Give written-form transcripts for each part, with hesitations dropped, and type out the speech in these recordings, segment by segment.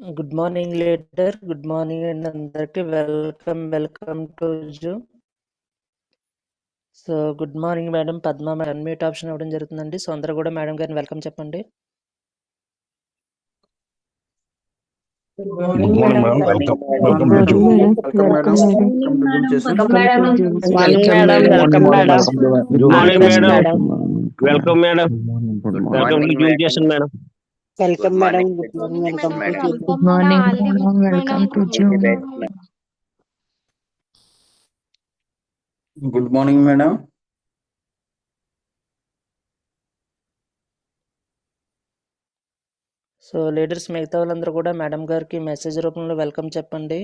Good morning, leader. Good morning and అందరికి welcome to Zoom. So good morning madam. Padma madam unmute option ఇవ్వడం జరుగుతుందండి. So అందరూ కూడా madam గారిని వెల్కమ్ చెప్పండి. Good morning, madam. Welcome to Zoom. Welcome, madam. Welcome to Zoom session. Welcome, madam. Good morning, madam. Welcome, madam. Good Welcome to Zoom session, madam. Welcome, madam. Good morning. Welcome to Zoom. Good morning, madam. Welcome to Zoom. Good morning, madam. So leaders మిగతా వాళ్ళందరూ కూడా madam గారికి message రూపంలో welcome చెప్పండి.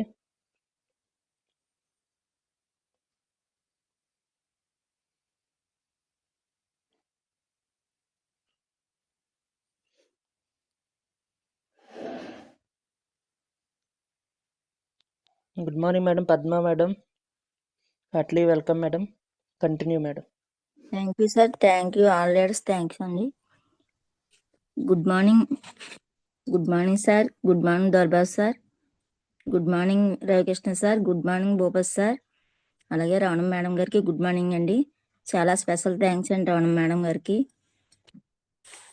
Good morning madam. Padma madam, Atlee welcome madam. Continue madam. Thank you, sir. Thank you, all leaders. Thanks, Andy. Good morning. Good morning, sir. Good morning, Darbas sir. Good morning, Ravikrishna sir. Good morning, Bopas sir. అలాగే రావణం madam గారికి good morning అండి. చాలా special thanks అండి రావణం madam గారికి.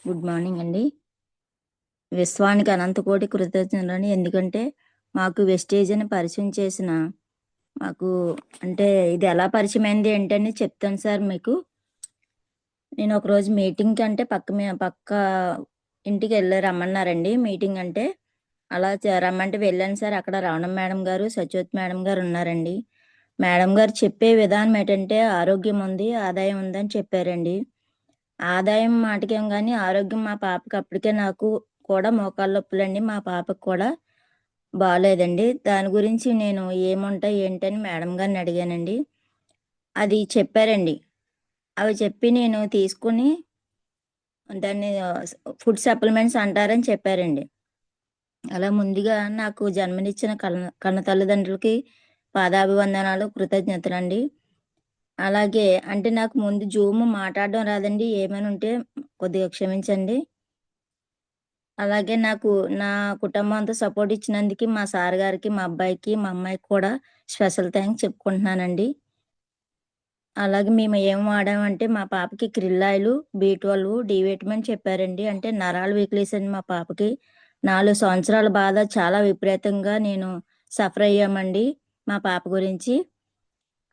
Good morning అండి. విశ్వానికి అనంతకోటి కృతజ్ఞతలు. ఎందుకంటే మాకు వెస్టేజ్ అని పరిచయం చేసిన మాకు అంటే ఇది ఎలా పరిచయం అయింది ఏంటని చెప్తాను సార్ మీకు. నేను ఒకరోజు మీటింగ్కి అంటే పక్క ఇంటికి రమ్మన్నారండి మీటింగ్ అంటే. అలా రమ్మంటే వెళ్ళాను సార్. అక్కడ రావణం మేడం గారు, సత్యవతి మేడం గారు ఉన్నారండి. మేడం గారు చెప్పే విధానం ఏంటంటే ఆరోగ్యం ఉంది, ఆదాయం ఉందని చెప్పారండి. ఆదాయం మాటకేం కానీ ఆరోగ్యం మా పాపకి అప్పటికే నాకు కూడా మోకాళ్ళ నొప్పులండి, మా పాపకు కూడా బాగాలేదండి. దాని గురించి నేను ఏముంటాయి ఏంటని మేడం గారిని అడిగానండి. అది చెప్పారండి. అవి చెప్పి నేను తీసుకుని దాన్ని ఫుడ్ సప్లిమెంట్స్ అంటారని చెప్పారండి. అలా ముందుగా నాకు జన్మనిచ్చిన కన్న తల్లిదండ్రులకి పాదాభివందనాలు, కృతజ్ఞతలండి. అలాగే అంటే నాకు ముందు జూమ్ మాట్లాడడం రాదండి. ఏమైనా ఉంటే కొద్దిగా క్షమించండి. అలాగే నాకు నా కుటుంబం అంతా సపోర్ట్ ఇచ్చినందుకు మా సార్ గారికి, మా అబ్బాయికి, మా అమ్మాయికి కూడా స్పెషల్ థ్యాంక్స్ చెప్పుకుంటున్నానండి. అలాగే మేము ఏం వాడామంటే మా పాపకి krill oil, B12, D vitamin చెప్పారండి. అంటే నరాలు వీక్నెస్ అండి మా పాపకి. 4 సంవత్సరాల బాధ చాలా విపరీతంగా నేను సఫర్ అయ్యామండి మా పాప గురించి.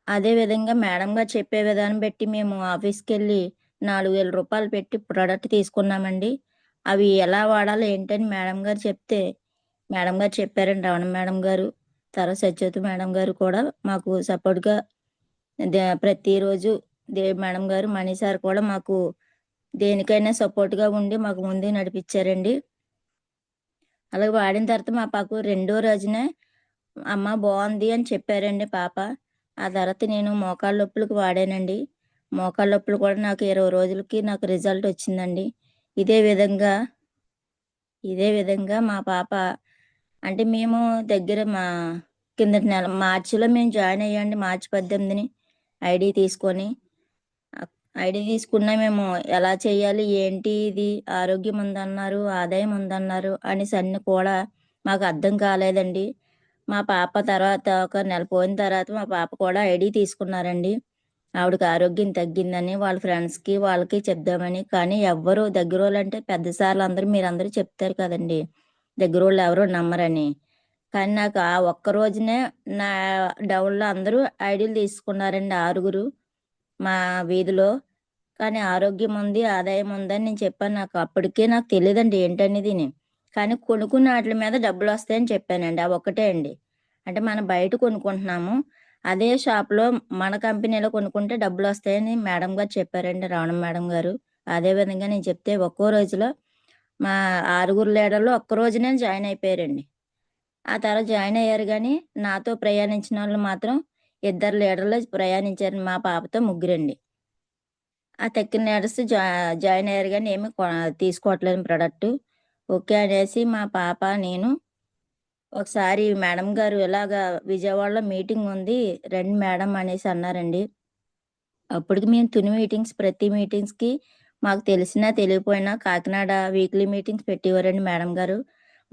అదేవిధంగా మేడం గారు చెప్పే విధానం బట్టి మేము ఆఫీస్కి వెళ్ళి 4,000 రూపాయలు పెట్టి ప్రోడక్ట్ తీసుకున్నామండి. అవి ఎలా వాడాలో ఏంటని మేడం గారు చెప్తే మేడం గారు చెప్పారండి. రావణ మేడం గారు, తర్వాత సత్యవతి మేడం గారు కూడా మాకు సపోర్ట్గా ప్రతిరోజు మేడం గారు, మణి సార్ కూడా మాకు దేనికైనా సపోర్ట్గా ఉండి మాకు ముందు నడిపించారండి. అలాగే వాడిన తర్వాత మా పాపకు 2వ రోజునే అమ్మ బాగుంది అని చెప్పారండి పాప. ఆ తర్వాత నేను మోకాళ్ళ నొప్పులకు వాడానండి. మోకాళ్ళ నొప్పులు కూడా నాకు 20 రోజులకి నాకు రిజల్ట్ వచ్చిందండి. ఇదే విధంగా మా పాప అంటే మేము దగ్గర మా కిందటి నెల మార్చిలో మేము జాయిన్ అయ్యాండి. మార్చి 18ని ఐడి తీసుకున్నా. మేము ఎలా చేయాలి ఏంటి, ఇది ఆరోగ్యం ఉందన్నారు, ఆదాయం ఉందన్నారు అనేసి అన్ని కూడా మాకు అర్థం కాలేదండి. మా పాప తర్వాత ఒక నెల పోయిన తర్వాత మా పాప కూడా ఐడి తీసుకున్నారండి. ఆవిడకి ఆరోగ్యం తగ్గిందని వాళ్ళ ఫ్రెండ్స్కి వాళ్ళకి చెప్దామని. కానీ ఎవ్వరు దగ్గర వాళ్ళు అంటే పెద్ద సార్లు అందరూ మీరందరూ చెప్తారు కదండి, దగ్గర వాళ్ళు ఎవరో నమ్మరని. కానీ నాకు ఆ ఒక్క రోజునే నా డౌన్లో అందరూ ఐడీలు తీసుకున్నారండి, 6 మా వీధిలో. కానీ ఆరోగ్యం ఉంది, ఆదాయం ఉందని నేను చెప్పాను. అప్పటికే నాకు తెలియదండి ఏంటనేది. కానీ కొనుక్కున్న వాటి మీద డబ్బులు వస్తాయని చెప్పానండి. అవి ఒక్కటే అండి. అంటే మనం బయట కొనుక్కుంటున్నాము, అదే షాప్లో మన కంపెనీలో కొనుక్కుంటే డబ్బులు వస్తాయని మేడం గారు చెప్పారండి, రావణం మేడం గారు. అదేవిధంగా నేను చెప్తే ఒక్కో రోజులో మా 6 లీడర్లు ఒక్క రోజునే జాయిన్ అయిపోయారండి. ఆ తర్వాత జాయిన్ అయ్యారు. కానీ నాతో ప్రయాణించిన వాళ్ళు మాత్రం 2 లీడర్లు ప్రయాణించారు. మా పాపతో 3 ఆ తక్కిన లీడర్స్ జాయిన్ అయ్యారు కానీ ఏమి తీసుకోవట్లేదు ప్రోడక్ట్. ఓకే అనేసి మా పాప నేను ఒకసారి మేడం గారు ఇలాగా విజయవాడలో మీటింగ్ ఉంది రండి మేడం అనేసి అన్నారండి. అప్పటికి మేము ప్రతి మీటింగ్స్కి మాకు తెలిసినా తెలియపోయినా కాకినాడ వీక్లీ మీటింగ్స్ పెట్టేవారండి మేడం గారు.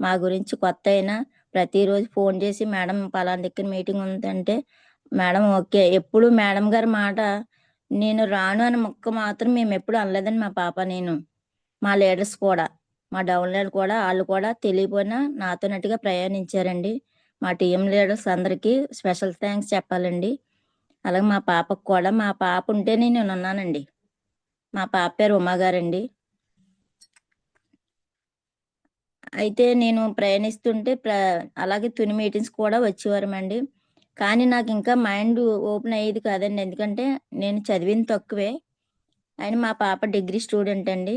మా గురించి కొత్త అయినా ప్రతిరోజు ఫోన్ చేసి మేడం పలానా దగ్గర మీటింగ్ ఉందంటే మేడం ఓకే. ఎప్పుడు మేడం గారి మాట నేను రాను అని ముక్క మాత్రం మేము ఎప్పుడు అనలేదండి మా పాప నేను. మా లీడర్స్ కూడా, మా డౌన్ లీడర్ కూడా ఆళ్ళు కూడా తెలియపోయినా నాతోనట్టుగా ప్రయాణించారండి. మా టీమ్ లీడర్స్ అందరికీ స్పెషల్ థాంక్స్ చెప్పాలండి. అలాగే మా పాపకు కూడా మా పాప ఉంటేనే నేనున్నానండి. మా పాప పేరు ఉమా గారండి. అయితే నేను ప్రయాణిస్తుంటే అలాగే తుని మీటింగ్స్ కూడా వచ్చేవారమండి. కానీ నాకింకా మైండ్ ఓపెన్ అయ్యేది కాదండి. ఎందుకంటే నేను చదివింది తక్కువే. అయినా మా పాప డిగ్రీ స్టూడెంట్ అండి.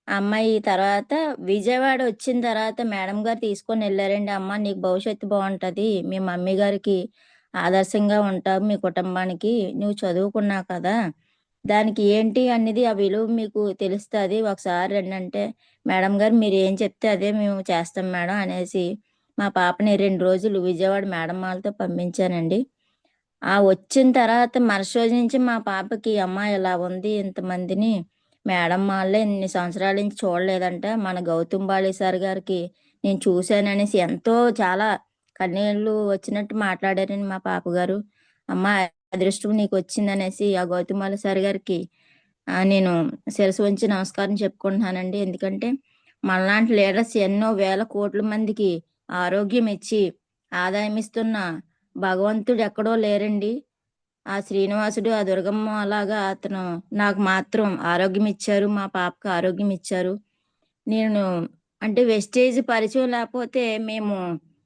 ఆ అమ్మాయి తర్వాత విజయవాడ వచ్చిన తర్వాత మేడం గారు తీసుకొనెళ్లారండి. "అమ్మ నీకు భవిష్యత్తు బావుంటది. మీ మమ్మీ గారికి ఆదర్శంగా ఉంటావు మీ కుటుంబానికి. నువ్వు చదువుకున్నావు కదా! దానికి ఏంటి అనేది ఆ విలువ మీకు తెలుస్తది. ఒకసారి రండంటే" మేడం గారు మీరేం చెప్తే అదే మేము చేస్తాం మేడం అనేసి మా పాపని 2 రోజులు విజయవాడ మేడం వాళ్ళతో పంపించానండి. ఆ వచ్చిన తర్వాత మరుసటి రోజు నుంచి మా పాపకి అమ్మ ఇలా ఉంది ఇంతమందిని మేడం వాళ్ళే ఇన్ని సంవత్సరాల నుంచి చూడలేదంట. మన గౌతమ్ బాలి సార్ గారికి నేను చూశాననేసి ఎంతో చాలా కన్నీళ్ళు వచ్చినట్టు మాట్లాడారండి మా పాప గారు. అమ్మ అదృష్టం నీకొచ్చిందనేసి ఆ గౌతమ్ బాలి సార్ గారికి నేను శిరస్సు వంచి నమస్కారం చెప్పుకుంటున్నానండి. ఎందుకంటే మనలాంటి లీడర్స్ ఎన్నో వేల కోట్ల మందికి ఆరోగ్యం ఇచ్చి ఆదాయం ఇస్తున్న భగవంతుడు ఎక్కడో లేరండి. ఆ శ్రీనివాసుడు, ఆ దుర్గమ్మ అలాగా అతను నాకు మాత్రం ఆరోగ్యం ఇచ్చారు. మా పాపకి ఆరోగ్యం ఇచ్చారు. నేను అంటే వెస్టేజ్ పరిచయం లేకపోతే మేము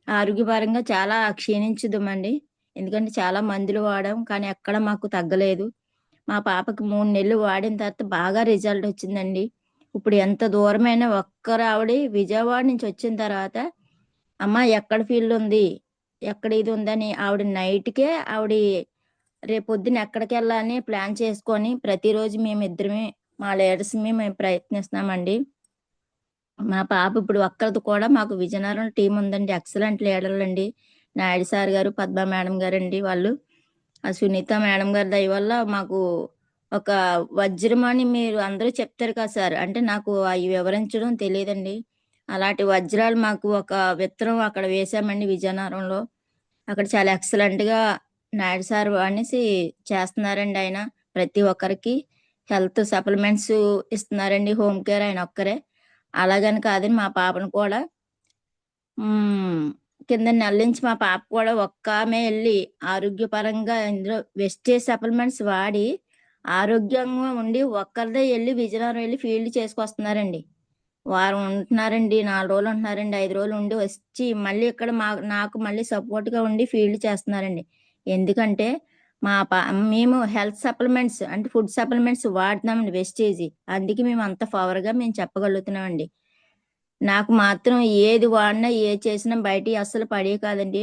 ఆరోగ్యపరంగా చాలా క్షీణించుదుమండి. ఎందుకంటే చాలా మందులు వాడాం. కానీ ఎక్కడ మాకు తగ్గలేదు. మా పాపకి 3 నెలలు వాడిన తర్వాత బాగా రిజల్ట్ వచ్చిందండి. ఇప్పుడు ఎంత దూరమైనా ఒక్కరావిడ విజయవాడ నుంచి వచ్చిన తర్వాత అమ్మ ఎక్కడ ఫీల్డ్ ఉంది? ఎక్కడ ఇది ఉందని ఆవిడ నైట్‌కే రేపొద్దున ఎక్కడికెళ్ళాలని ప్లాన్ చేసుకొని ప్రతిరోజు మేమిద్దరమే మా లీడర్స్ మేము ప్రయత్నిస్తున్నామండి. మా పాప ఇప్పుడు ఒక్కరిది కూడా మాకు విజయనగరం టీమ్ ఉందండి. ఎక్సలెంట్ లీడర్లండి. నాయుడు సార్ గారు, పద్మ మేడం గారండి వాళ్ళు. ఆ సునీత మేడం గారి దయ వల్ల మాకు ఒక వజ్రం అని మీరు అందరూ చెప్తారు కదా సార్! అంటే నాకు అయి వివరించడం తెలీదండి. అలాంటి వజ్రాలు మాకు ఒక విత్తనం అక్కడ వేశామండి విజయనగరంలో. అక్కడ చాలా ఎక్సలెంట్‌గా నాయుడు సార్ అనేసి చేస్తున్నారండి ఆయన. ప్రతి ఒక్కరికి హెల్త్ సప్లిమెంట్స్ ఇస్తున్నారండి. హోమ్ కేర్ ఆయన ఒక్కరే. అలాగని కాదని మా పాపను కూడా హ్మ్. కింద నెల నుంచి మా పాప కూడా ఒక్కామె ఎళ్లి ఆరోగ్యపరంగా ఇందులో వెస్టేజ్ సప్లిమెంట్స్ వాడి ఆరోగ్యంగా ఉండి ఒక్కరిదే ఎళ్లి విజయనగరం ఎళ్లి ఫీల్డ్ చేసుకొస్తున్నారండి. వారం ఉంటున్నారండి. 4 రోజులు ఉంటున్నారండి. 5 రోజులు ఉండి వచ్చి మళ్ళీ ఇక్కడ నాకు మళ్ళీ సపోర్ట్‌గా ఉండి ఫీల్డ్ చేస్తున్నారండి. ఎందుకంటే మా పా మేము హెల్త్ సప్లిమెంట్స్ అంటే ఫుడ్ సప్లిమెంట్స్ వాడుతున్నామండి వెస్టేజి. అందుకే మేము అంత పవర్‌గా మేము చెప్పగలుగుతున్నామండి. నాకు మాత్రం ఏది వాడినా, ఏది చేసినా బయటియి అస్సలు పడేవి కాదండి.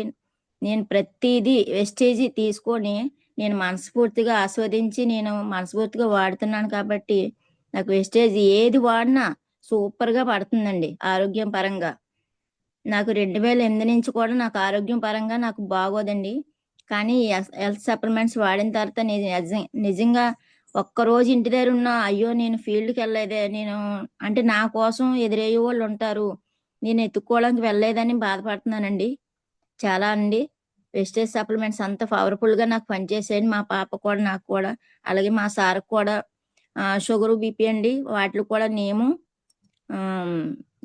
నేను ప్రతీదీ వెస్టేజి తీసుకొని నేను మనస్ఫూర్తిగా ఆస్వాదించి నేను మనస్ఫూర్తిగా వాడుతున్నాను కాబట్టి నాకు వెస్టేజ్ ఏది వాడినా సూపర్‌గా పడుతుందండి ఆరోగ్యం పరంగా. నాకు 2008 నుంచి కూడా నాకు ఆరోగ్యం పరంగా నాకు బాగోదండి. కానీ హెల్త్ సప్లిమెంట్స్ వాడిన తర్వాత నిజంగా ఒక్కరోజు ఇంటి దగ్గరున్నా అయ్యో! నేను ఫీల్డ్‌కెళ్ళలేదే అంటే నా కోసం ఎదురయ్యేవోళ్ళుంటారు. నేను ఎతుక్కోవడానికి వెళ్ళలేదని బాధపడుతున్నానండి. చాలా అండి. వెస్టేజ్ సప్లిమెంట్స్ అంత పవర్‌ఫుల్‌గా నాకు పనిచేసాయండి. మా పాప కూడా, నాకు కూడా. అలాగే మా సార్‌కి కూడా షుగరు, బీపీ అండి. వాటిలికి కూడా ఆహ్,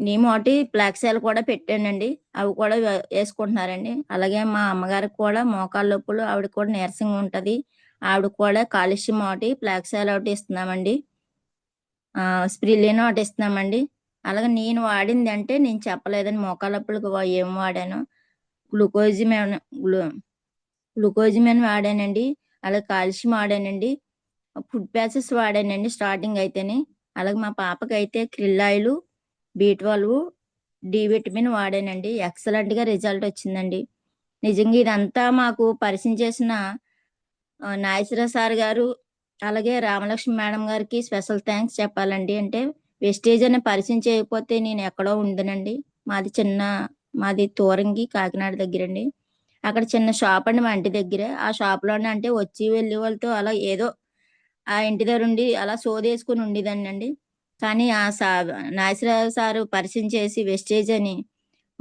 నీమ్ ఒకటి ఫ్లాక్సెల్ కూడా పెట్టానండి. అవి కూడా యేసుకుంటున్నారండి. అలాగే మా అమ్మగారికి కూడా మోకాళ్ళ నొప్పులు ఆవిడకి కూడా నీరసంగా ఉంటది. ఆవిడకి కూడా కాల్షియం ఒకటి, ఫ్లాక్సెల్ ఒకటి ఇస్తున్నామండి. స్ప్రిలిన్ ఒకటి ఇస్తున్నామండి. అలాగే నేను వాడిందంటే నేను చెప్పలేదండి మోకాళ్ళ నొప్పులకి ఏం వాడానో. గ్లూకోజిమాన్ గ్లు గ్లూకోజిమాన్ వాడానండి. అలాగే కాల్షియం వాడానండి. ఫుడ్ ప్యాచెస్ వాడానండి స్టార్టింగ్ అయితేని. అలాగే మా పాపకైతే క్రిల్ ఆయిలు, బి12, డి విటమిన్ వాడానండి. ఎక్సలెంట్‌గా రిజల్ట్ వచ్చిందండి. నిజంగా ఇదంతా మాకు పరిచయం చేసిన నాగేశ్వరరావు సార్ గారు, అలాగే రామలక్ష్మి మేడం గారికి స్పెషల్ థాంక్స్ చెప్పాలండి. అంటే వెస్టేజ్ అని పరిచయం చేయకపోతే నేను ఎక్కడో ఉందునండి. మాది తూరంగి కాకినాడ దగ్గరండి. అక్కడ చిన్న షాప్ అండి మా ఇంటి దగ్గరే. ఆ షాప్‌లోనే అంటే వచ్చి వెళ్ళే వాళ్ళతో అలా ఏదో ఆ ఇంటి దగ్గరుండి అలా సోదేసుకొని ఉండేదాన్నండి. కానీ నాగేశ్వరరావు సారు పరిచయం చేసి వెస్టేజ్ అని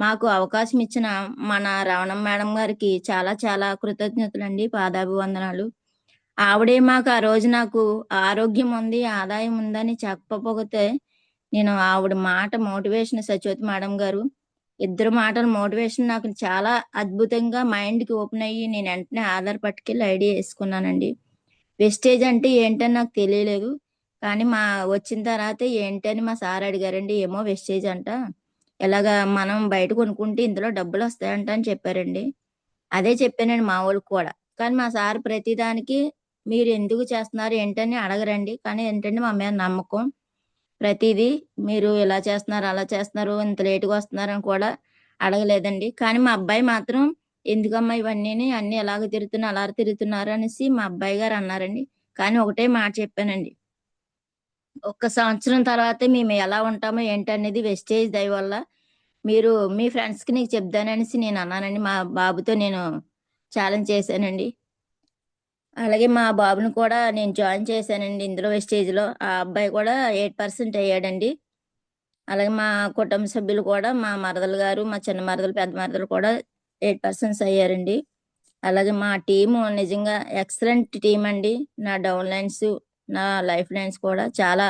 మాకు అవకాశం ఇచ్చిన మన రవణం మేడం గారికి చాలా చాలా కృతజ్ఞతలండి, పాదాభివందనాలు. ఆవిడే మాకు ఆ రోజు నాకు ఆరోగ్యం ఉంది, ఆదాయం ఉందని చెప్పకపోతే నేను ఆవిడ మాట మోటివేషన్, సత్యవతి మేడం గారు ఇద్దరు మాటల మోటివేషన్ నాకు చాలా అద్భుతంగా మైండ్కి ఓపెన్ అయ్యి నేను వెంటనే ఆధార్ పట్టుకెళ్ళి ఐడి వేసుకున్నానండి. వెస్టేజ్ అంటే ఏంటని నాకు తెలియలేదు, కానీ వచ్చిన తర్వాత ఏంటని మా సార్ అడిగారండి. ఏమో వెస్టేజ్ అంట, ఎలాగా మనం బయట కొనుక్కుంటే ఇందులో డబ్బులు వస్తాయంట అని చెప్పారండి. అదే చెప్పానండి మా వాళ్ళకి కూడా. కానీ మా సార్ ప్రతిదానికి మీరు ఎందుకు చేస్తున్నారు ఏంటని అడగరండి, కానీ ఏంటంటే మా మీద నమ్మకం. ప్రతిదీ మీరు ఇలా చేస్తున్నారు, అలా చేస్తున్నారు, ఇంత లేటుగా వస్తున్నారని కూడా అడగలేదండి. కానీ మా అబ్బాయి మాత్రం ఎందుకమ్మా ఇవన్నీని, అన్ని ఎలాగ తిరుగుతున్నారు అలా తిరుగుతున్నారు అనేసి మా అబ్బాయి గారు అన్నారండి. కానీ ఒకటే మాట చెప్పానండి, ఒక్క సంవత్సరం తర్వాత మేము ఎలా ఉంటామో ఏంటనేది వెస్టేజ్ దయ వల్ల మీరు మీ ఫ్రెండ్స్కి నీకు చెప్తాననేసి నేను అన్నానండి. మా బాబుతో నేను ఛాలెంజ్ చేశానండి. అలాగే మా బాబుని కూడా నేను జాయిన్ చేశానండి ఇందులో వెస్టేజ్లో. ఆ అబ్బాయి కూడా 8% అయ్యాడండి. అలాగే మా కుటుంబ సభ్యులు కూడా, మా మరదలు గారు, మా చిన్న మరదలు, పెద్ద మరదలు కూడా 8% అయ్యారండి. అలాగే మా టీము నిజంగా ఎక్సలెంట్ టీం అండి. నా డౌన్ లైన్స్, నా లైఫ్ లైన్స్ కూడా చాలా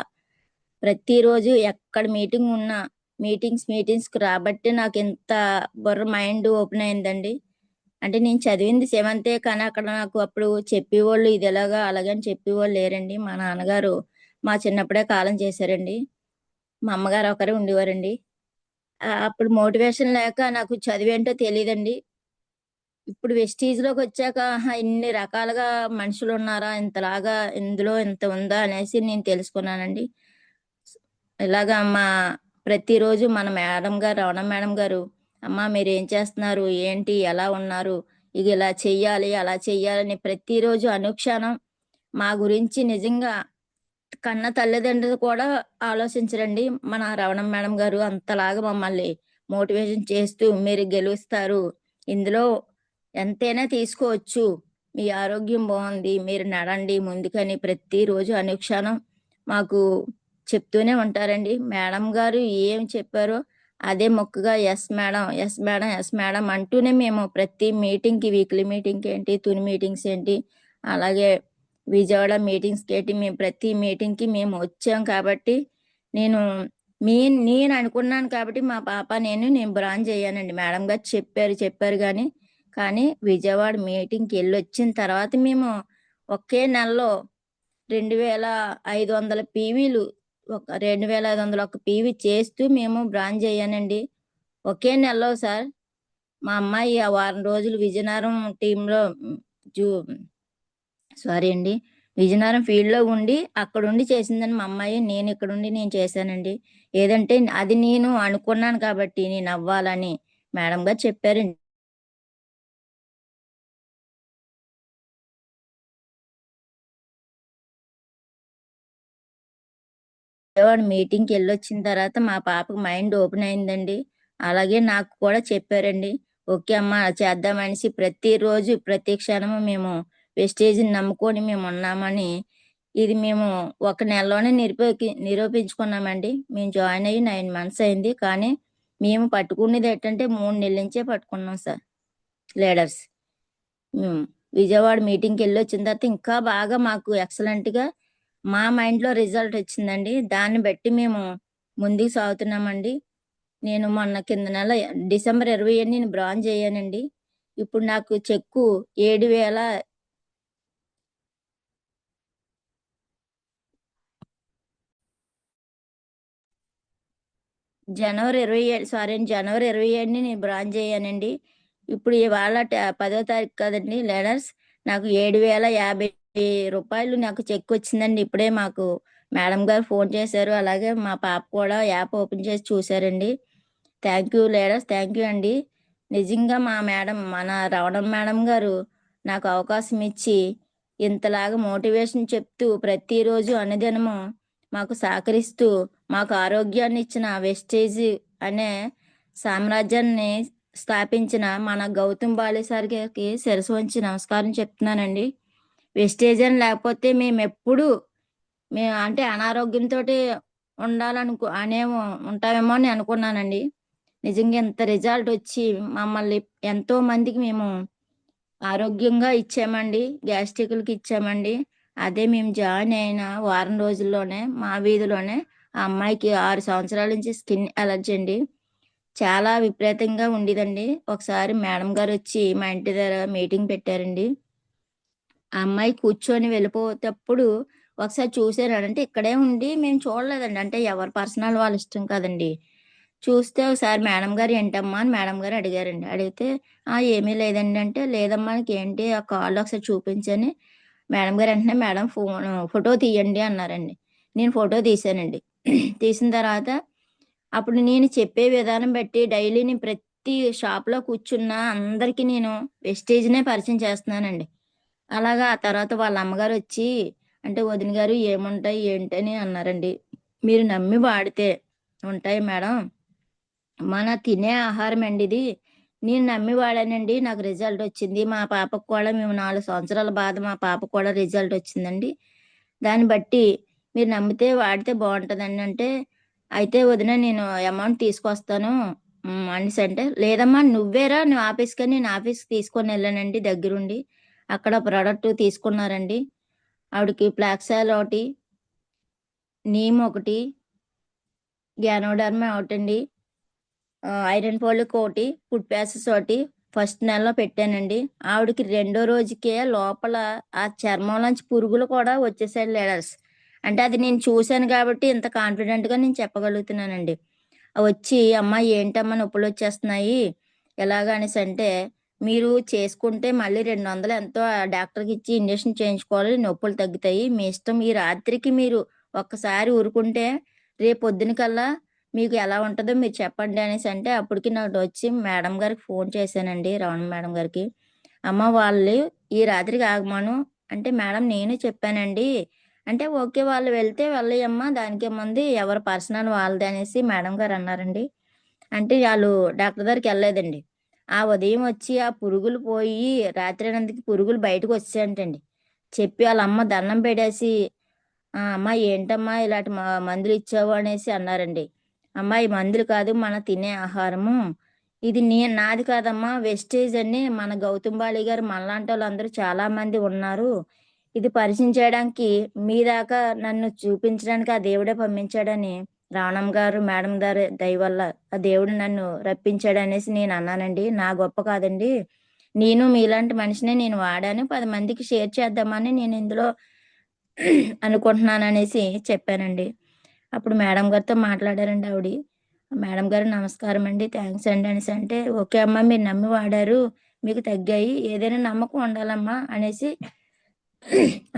ప్రతిరోజు ఎక్కడ మీటింగ్ ఉన్నా మీటింగ్స్కి రాబట్టి నాకు ఇంత బుర్ర మైండ్ ఓపెన్ అయిందండి. అంటే నేను చదివింది 7th కానీ అక్కడ నాకు అప్పుడు చెప్పేవాళ్ళు ఇది ఎలాగా అలాగని చెప్పేవాళ్ళు లేరండి. మా నాన్నగారు మా చిన్నప్పుడే కాలం చేశారండి. మా అమ్మగారు ఒకరే ఉండేవారండి. అప్పుడు మోటివేషన్ లేక నాకు చదివేంటో తెలియదండి. ఇప్పుడు వెస్టీజ్‌లోకి వచ్చాక ఆహా! ఇన్ని రకాలుగా మనుషులున్నారా? ఇంతలాగా ఇందులో ఇంత ఉందా? అనేసి నేను తెలుసుకున్నానండి. ఇలాగా ప్రతిరోజు మన మేడం గారు, రమణ మేడం గారు, అమ్మా మీరేం చేస్తున్నారు? ఏంటి? ఎలా ఉన్నారు? ఇగ ఇలా చెయ్యాలి, అలా చెయ్యాలని ప్రతిరోజు అనుక్షణం మా గురించి నిజంగా కన్న తల్లిదండ్రులు కూడా ఆలోచించరండి. మన రమణ మేడం గారు అంతలాగా మమ్మల్ని మోటివేషన్ చేస్తూ మీరు గెలుస్తారు, ఇందులో ఎంతైనా తీసుకోవచ్చు, మీ ఆరోగ్యం బాగుంది, మీరు నడండి ముందుకని ప్రతిరోజు అనుక్షణం మాకు చెప్తూనే ఉంటారండి. మేడం గారు ఏం చెప్పారో అదే మొక్కుగా yes madam, yes madam, yes madam అంటూనే మేము ప్రతి మీటింగ్‌కి, వీక్లీ మీటింగ్‌కి ఏంటి, తుని మీటింగ్స్ ఏంటి, అలాగే విజయవాడ మీటింగ్స్‌కి ఏంటి, మేము ప్రతి మీటింగ్‌కి మేము వచ్చాం కాబట్టి నేను నేను అనుకున్నాను కాబట్టి మా పాప నేను బ్రాంజ్ అయ్యానండి. మేడం గారు చెప్పారు కానీ విజయవాడ మీటింగ్‌కి వెళ్ళొచ్చిన తర్వాత మేము ఒకే నెలలో 2500 పీవీలు, 2501 పీవీ చేస్తూ మేము బ్రాంజ్ అయ్యానండి. ఒకే నెలలో సార్. మా అమ్మాయి ఆ వారం రోజులు విజయనగరం టీంలో జూ సారీ అండి, విజయనగరం ఫీల్డ్‌లో ఉండి అక్కడుండి చేసిందని మా అమ్మాయి. నేను ఇక్కడుండి నేను చేశానండి. ఏదంటే అది నేను అనుకున్నాను కాబట్టి నేను అవ్వాలని మేడం గారు చెప్పారండి. విజయవాడ మీటింగ్‌కి వెళ్ళొచ్చిన తర్వాత మా పాపకి మైండ్ ఓపెన్ అయిందండి. అలాగే నాకు కూడా చెప్పారండి. ఓకే అమ్మ చేద్దామనేసి ప్రతిరోజు ప్రతి క్షణము మేము వెస్టేజ్‌ని నమ్ముకొని మేము ఉన్నామని ఇది మేము ఒక నెలలోనే నిరూపించుకున్నామండి. మేము జాయిన్ అయ్యి 9 మంత్స్ అయింది. కానీ మేము పట్టుకునేది ఏంటంటే 3 నెలల నుంచే పట్టుకున్నాం సార్ లీడర్స్. విజయవాడ మీటింగ్‌కి వెళ్ళొచ్చిన తర్వాత ఇంకా బాగా మాకు ఎక్సలెంట్‌గా మా మైండ్‌లో రిజల్ట్ వచ్చిందండి. దాన్ని బట్టి మేము ముందుకు సాగుతున్నామండి. నేను మొన్న కింద నెల డిసెంబర్ 27 నేను బ్రాంజ్ అయ్యానండి. ఇప్పుడు నాకు చెక్కు 7,000 జనవరి 27 నేను బ్రాంజ్ అయ్యానండి. ఇప్పుడు ఇవాళ 10వ తారీఖు కదండి లీడర్స్. నాకు 7,050 రూపాయలు నాకు చెక్ వచ్చిందండి. ఇప్పుడే మాకు మేడం గారు ఫోన్ చేశారు. అలాగే మా పాప కూడా యాప్ ఓపెన్ చేసి చూశారండి. Thank you leaders, thank you అండి. నిజంగా మా మేడం, మన రవణం మేడం గారు నాకు అవకాశం ఇచ్చి ఇంతలాగా మోటివేషన్ చెప్తూ ప్రతిరోజు అనుదినము మాకు సహకరిస్తూ మాకు ఆరోగ్యాన్ని ఇచ్చిన వెస్టేజ్ అనే సామ్రాజ్యాన్ని స్థాపించిన మన గౌతమ్ బాలి సార్ గారికి శిరస్సు వంచి నమస్కారం చెప్తున్నానండి. వెస్టేజ్ అని లేకపోతే మేము అంటే అనారోగ్యంతో ఉంటామేమో అని అనుకున్నానండి. నిజంగా ఎంత రిజల్ట్ వచ్చి మమ్మల్ని ఎంతో మందికి మేము ఆరోగ్యంగా ఇచ్చామండి. గ్యాస్ట్రిక్‌లకి ఇచ్చామండి. అదే మేము జాయిన్ అయిన వారం రోజుల్లోనే మా వీధిలోనే ఆ అమ్మాయికి 6 సంవత్సరాల నుంచి స్కిన్ అలర్జీ అండి. చాలా విపరీతంగా ఉండేదండి. ఒకసారి మేడం గారొచ్చి మా ఇంటి దగ్గర మీటింగ్ పెట్టారండి. ఆ అమ్మాయి కూర్చొని వెళ్ళిపోతప్పుడు ఒకసారి చూసానండి. అంటే ఇక్కడే ఉండి మేము చూడలేదండి. అంటే ఎవరి పర్సనల్ వాళ్ళ ఇష్టం కదండీ. చూస్తే ఒకసారి మేడం గారు ఏంటమ్మా అని మేడం గారు అడిగారండి. అడిగితే ఏమీ లేదండి అంటే, లేదమ్మా నీకేంటి ఆ కాళ్ళు ఒకసారి చూపించని మేడం గారు వెంటనే మేడం ఫోటో తీయండి అన్నారండి. నేను ఫోటో తీశానండి. తీసిన తర్వాత అప్పుడు నేను చెప్పే విధానం బట్టి డైలీ నేను ప్రతి షాప్‌లో కూర్చున్న అందరికి నేను వెస్టేజ్‌నే పరిచయం చేస్తున్నానండి. అలాగా ఆ తర్వాత వాళ్ళ అమ్మగారొచ్చి అంటే వదిన గారు ఏముంటాయి ఏంటని అన్నారండి. మీరు నమ్మి వాడితే ఉంటాయి మేడం. మన తినే ఆహారం అండి ఇది. నేను నమ్మి వాడానండి. నాకు రిజల్ట్ వచ్చింది. మా పాపకు కూడా మేము 4 సంవత్సరాల బాధ మా పాపకు కూడా రిజల్ట్ వచ్చిందండి. దాన్ని బట్టి మీరు నమ్మితే వాడితే బావుంటదండి అంటే, అయితే వదిన నేను అమౌంట్ తీసుకొస్తాను అనేసంటే, లేదమ్మా నువ్వేరా నువ్వు ఆఫీస్‌కని నేను ఆఫీస్‌కి తీసుకొనెళ్ళానండి దగ్గరుండి. అక్కడ ప్రొడక్ట్ తీసుకున్నారండి. ఆవిడకి ఫ్లాక్సాల్ ఒకటి, నీమ్ ఒకటి, గ్యానోడర్మా ఒకటండి. ఐరన్ ఫోలిక్ ఒకటి, ఫుడ్ ప్యాసెస్ ఒకటి ఫస్ట్ నెలలో పెట్టానండి. ఆవిడకి రెండో రోజుకే లోపల ఆ చర్మంలోంచి పురుగులు కూడా వచ్చేసాయి లీడర్స్. అంటే అది నేను చూసాను కాబట్టి ఇంత కాన్ఫిడెంట్‌గా నేను చెప్పగలుగుతున్నానండి. వచ్చి "అమ్మా ఏంటమ్మా నొప్పులొచ్చేస్తున్నాయి" ఎలాగ అనేసంటే, "మీరు చేసుకుంటే మళ్ళీ 200 ఎంతో డాక్టర్‌కిచ్చి ఇంజెక్షన్ చేయించుకోవాలి. నొప్పులు తగ్గుతాయి. మీ ఇష్టం. ఈ రాత్రికి మీరు ఒక్కసారి ఊరుకుంటే రేపొద్దునకల్లా మీకు ఎలా ఉంటదో మీరు చెప్పండి" అనేసంటే అప్పటికి నాకొచ్చి మేడం గారికి ఫోన్ చేశానండి. రమణ మేడం గారికి. "అమ్మ వాళ్ళు ఈ రాత్రికి ఆగమను" అంటే, "మేడం నేను చెప్పానండి" అంటే, "ఓకే. వాళ్ళు వెళ్తే వెళ్ళనియమ్మా దానికేముంది ఎవరి పర్సనల్ వాళ్ళది" అనేసి మేడం గారు అన్నారండి. అంటే ఆళ్ళు డాక్టర్ దగ్గరికెళ్ళలేదండి. ఆ ఉదయం వచ్చి ఆ పురుగులు పోయి రాత్రయినందుకు పురుగులు బయటకొచ్చేసాయంటండి. చెప్పి ఆళ్ళమ్మ దండం పెట్టేసి అమ్మా ఏంటమ్మా ఇలాంటి మందులిచ్చావు అనేసి అన్నారండి. అమ్మా ఈ మందులు కాదు మన తినే ఆహారము. ఇది నాది కాదమ్మా వెస్టేజ్ అని మన గౌతమ్ బాలి గారు మనలాంటోళ్ళందరూ చాలా మంది ఉన్నారు. ఇది పరిచయం చేయడానికి మీ దాకా నన్ను చూపించడానికి ఆ దేవుడే పంపించాడని రావణమ్మ గారు, మేడం గారి దయ వల్ల ఆ దేవుడు నన్ను రప్పించాడనేసి నేను అన్నానండి. నా గొప్ప కాదండి. నేను మీలాంటి మనిషినే నేను వాడాను. 10 మందికి షేర్ చేద్దామని నేను ఇందులో అనుకుంటున్నాననేసి చెప్పానండి. అప్పుడు మేడం గారితో మాట్లాడారండి ఆవిడి. మేడం గారు నమస్కారం అండి. థాంక్స్ అండి అనేసంటే, "ఓకే అమ్మా మీరు నమ్మి వాడారు. మీకు తగ్గాయి. ఏదైనా నమ్మకం ఉండాలమ్మా" అనేసి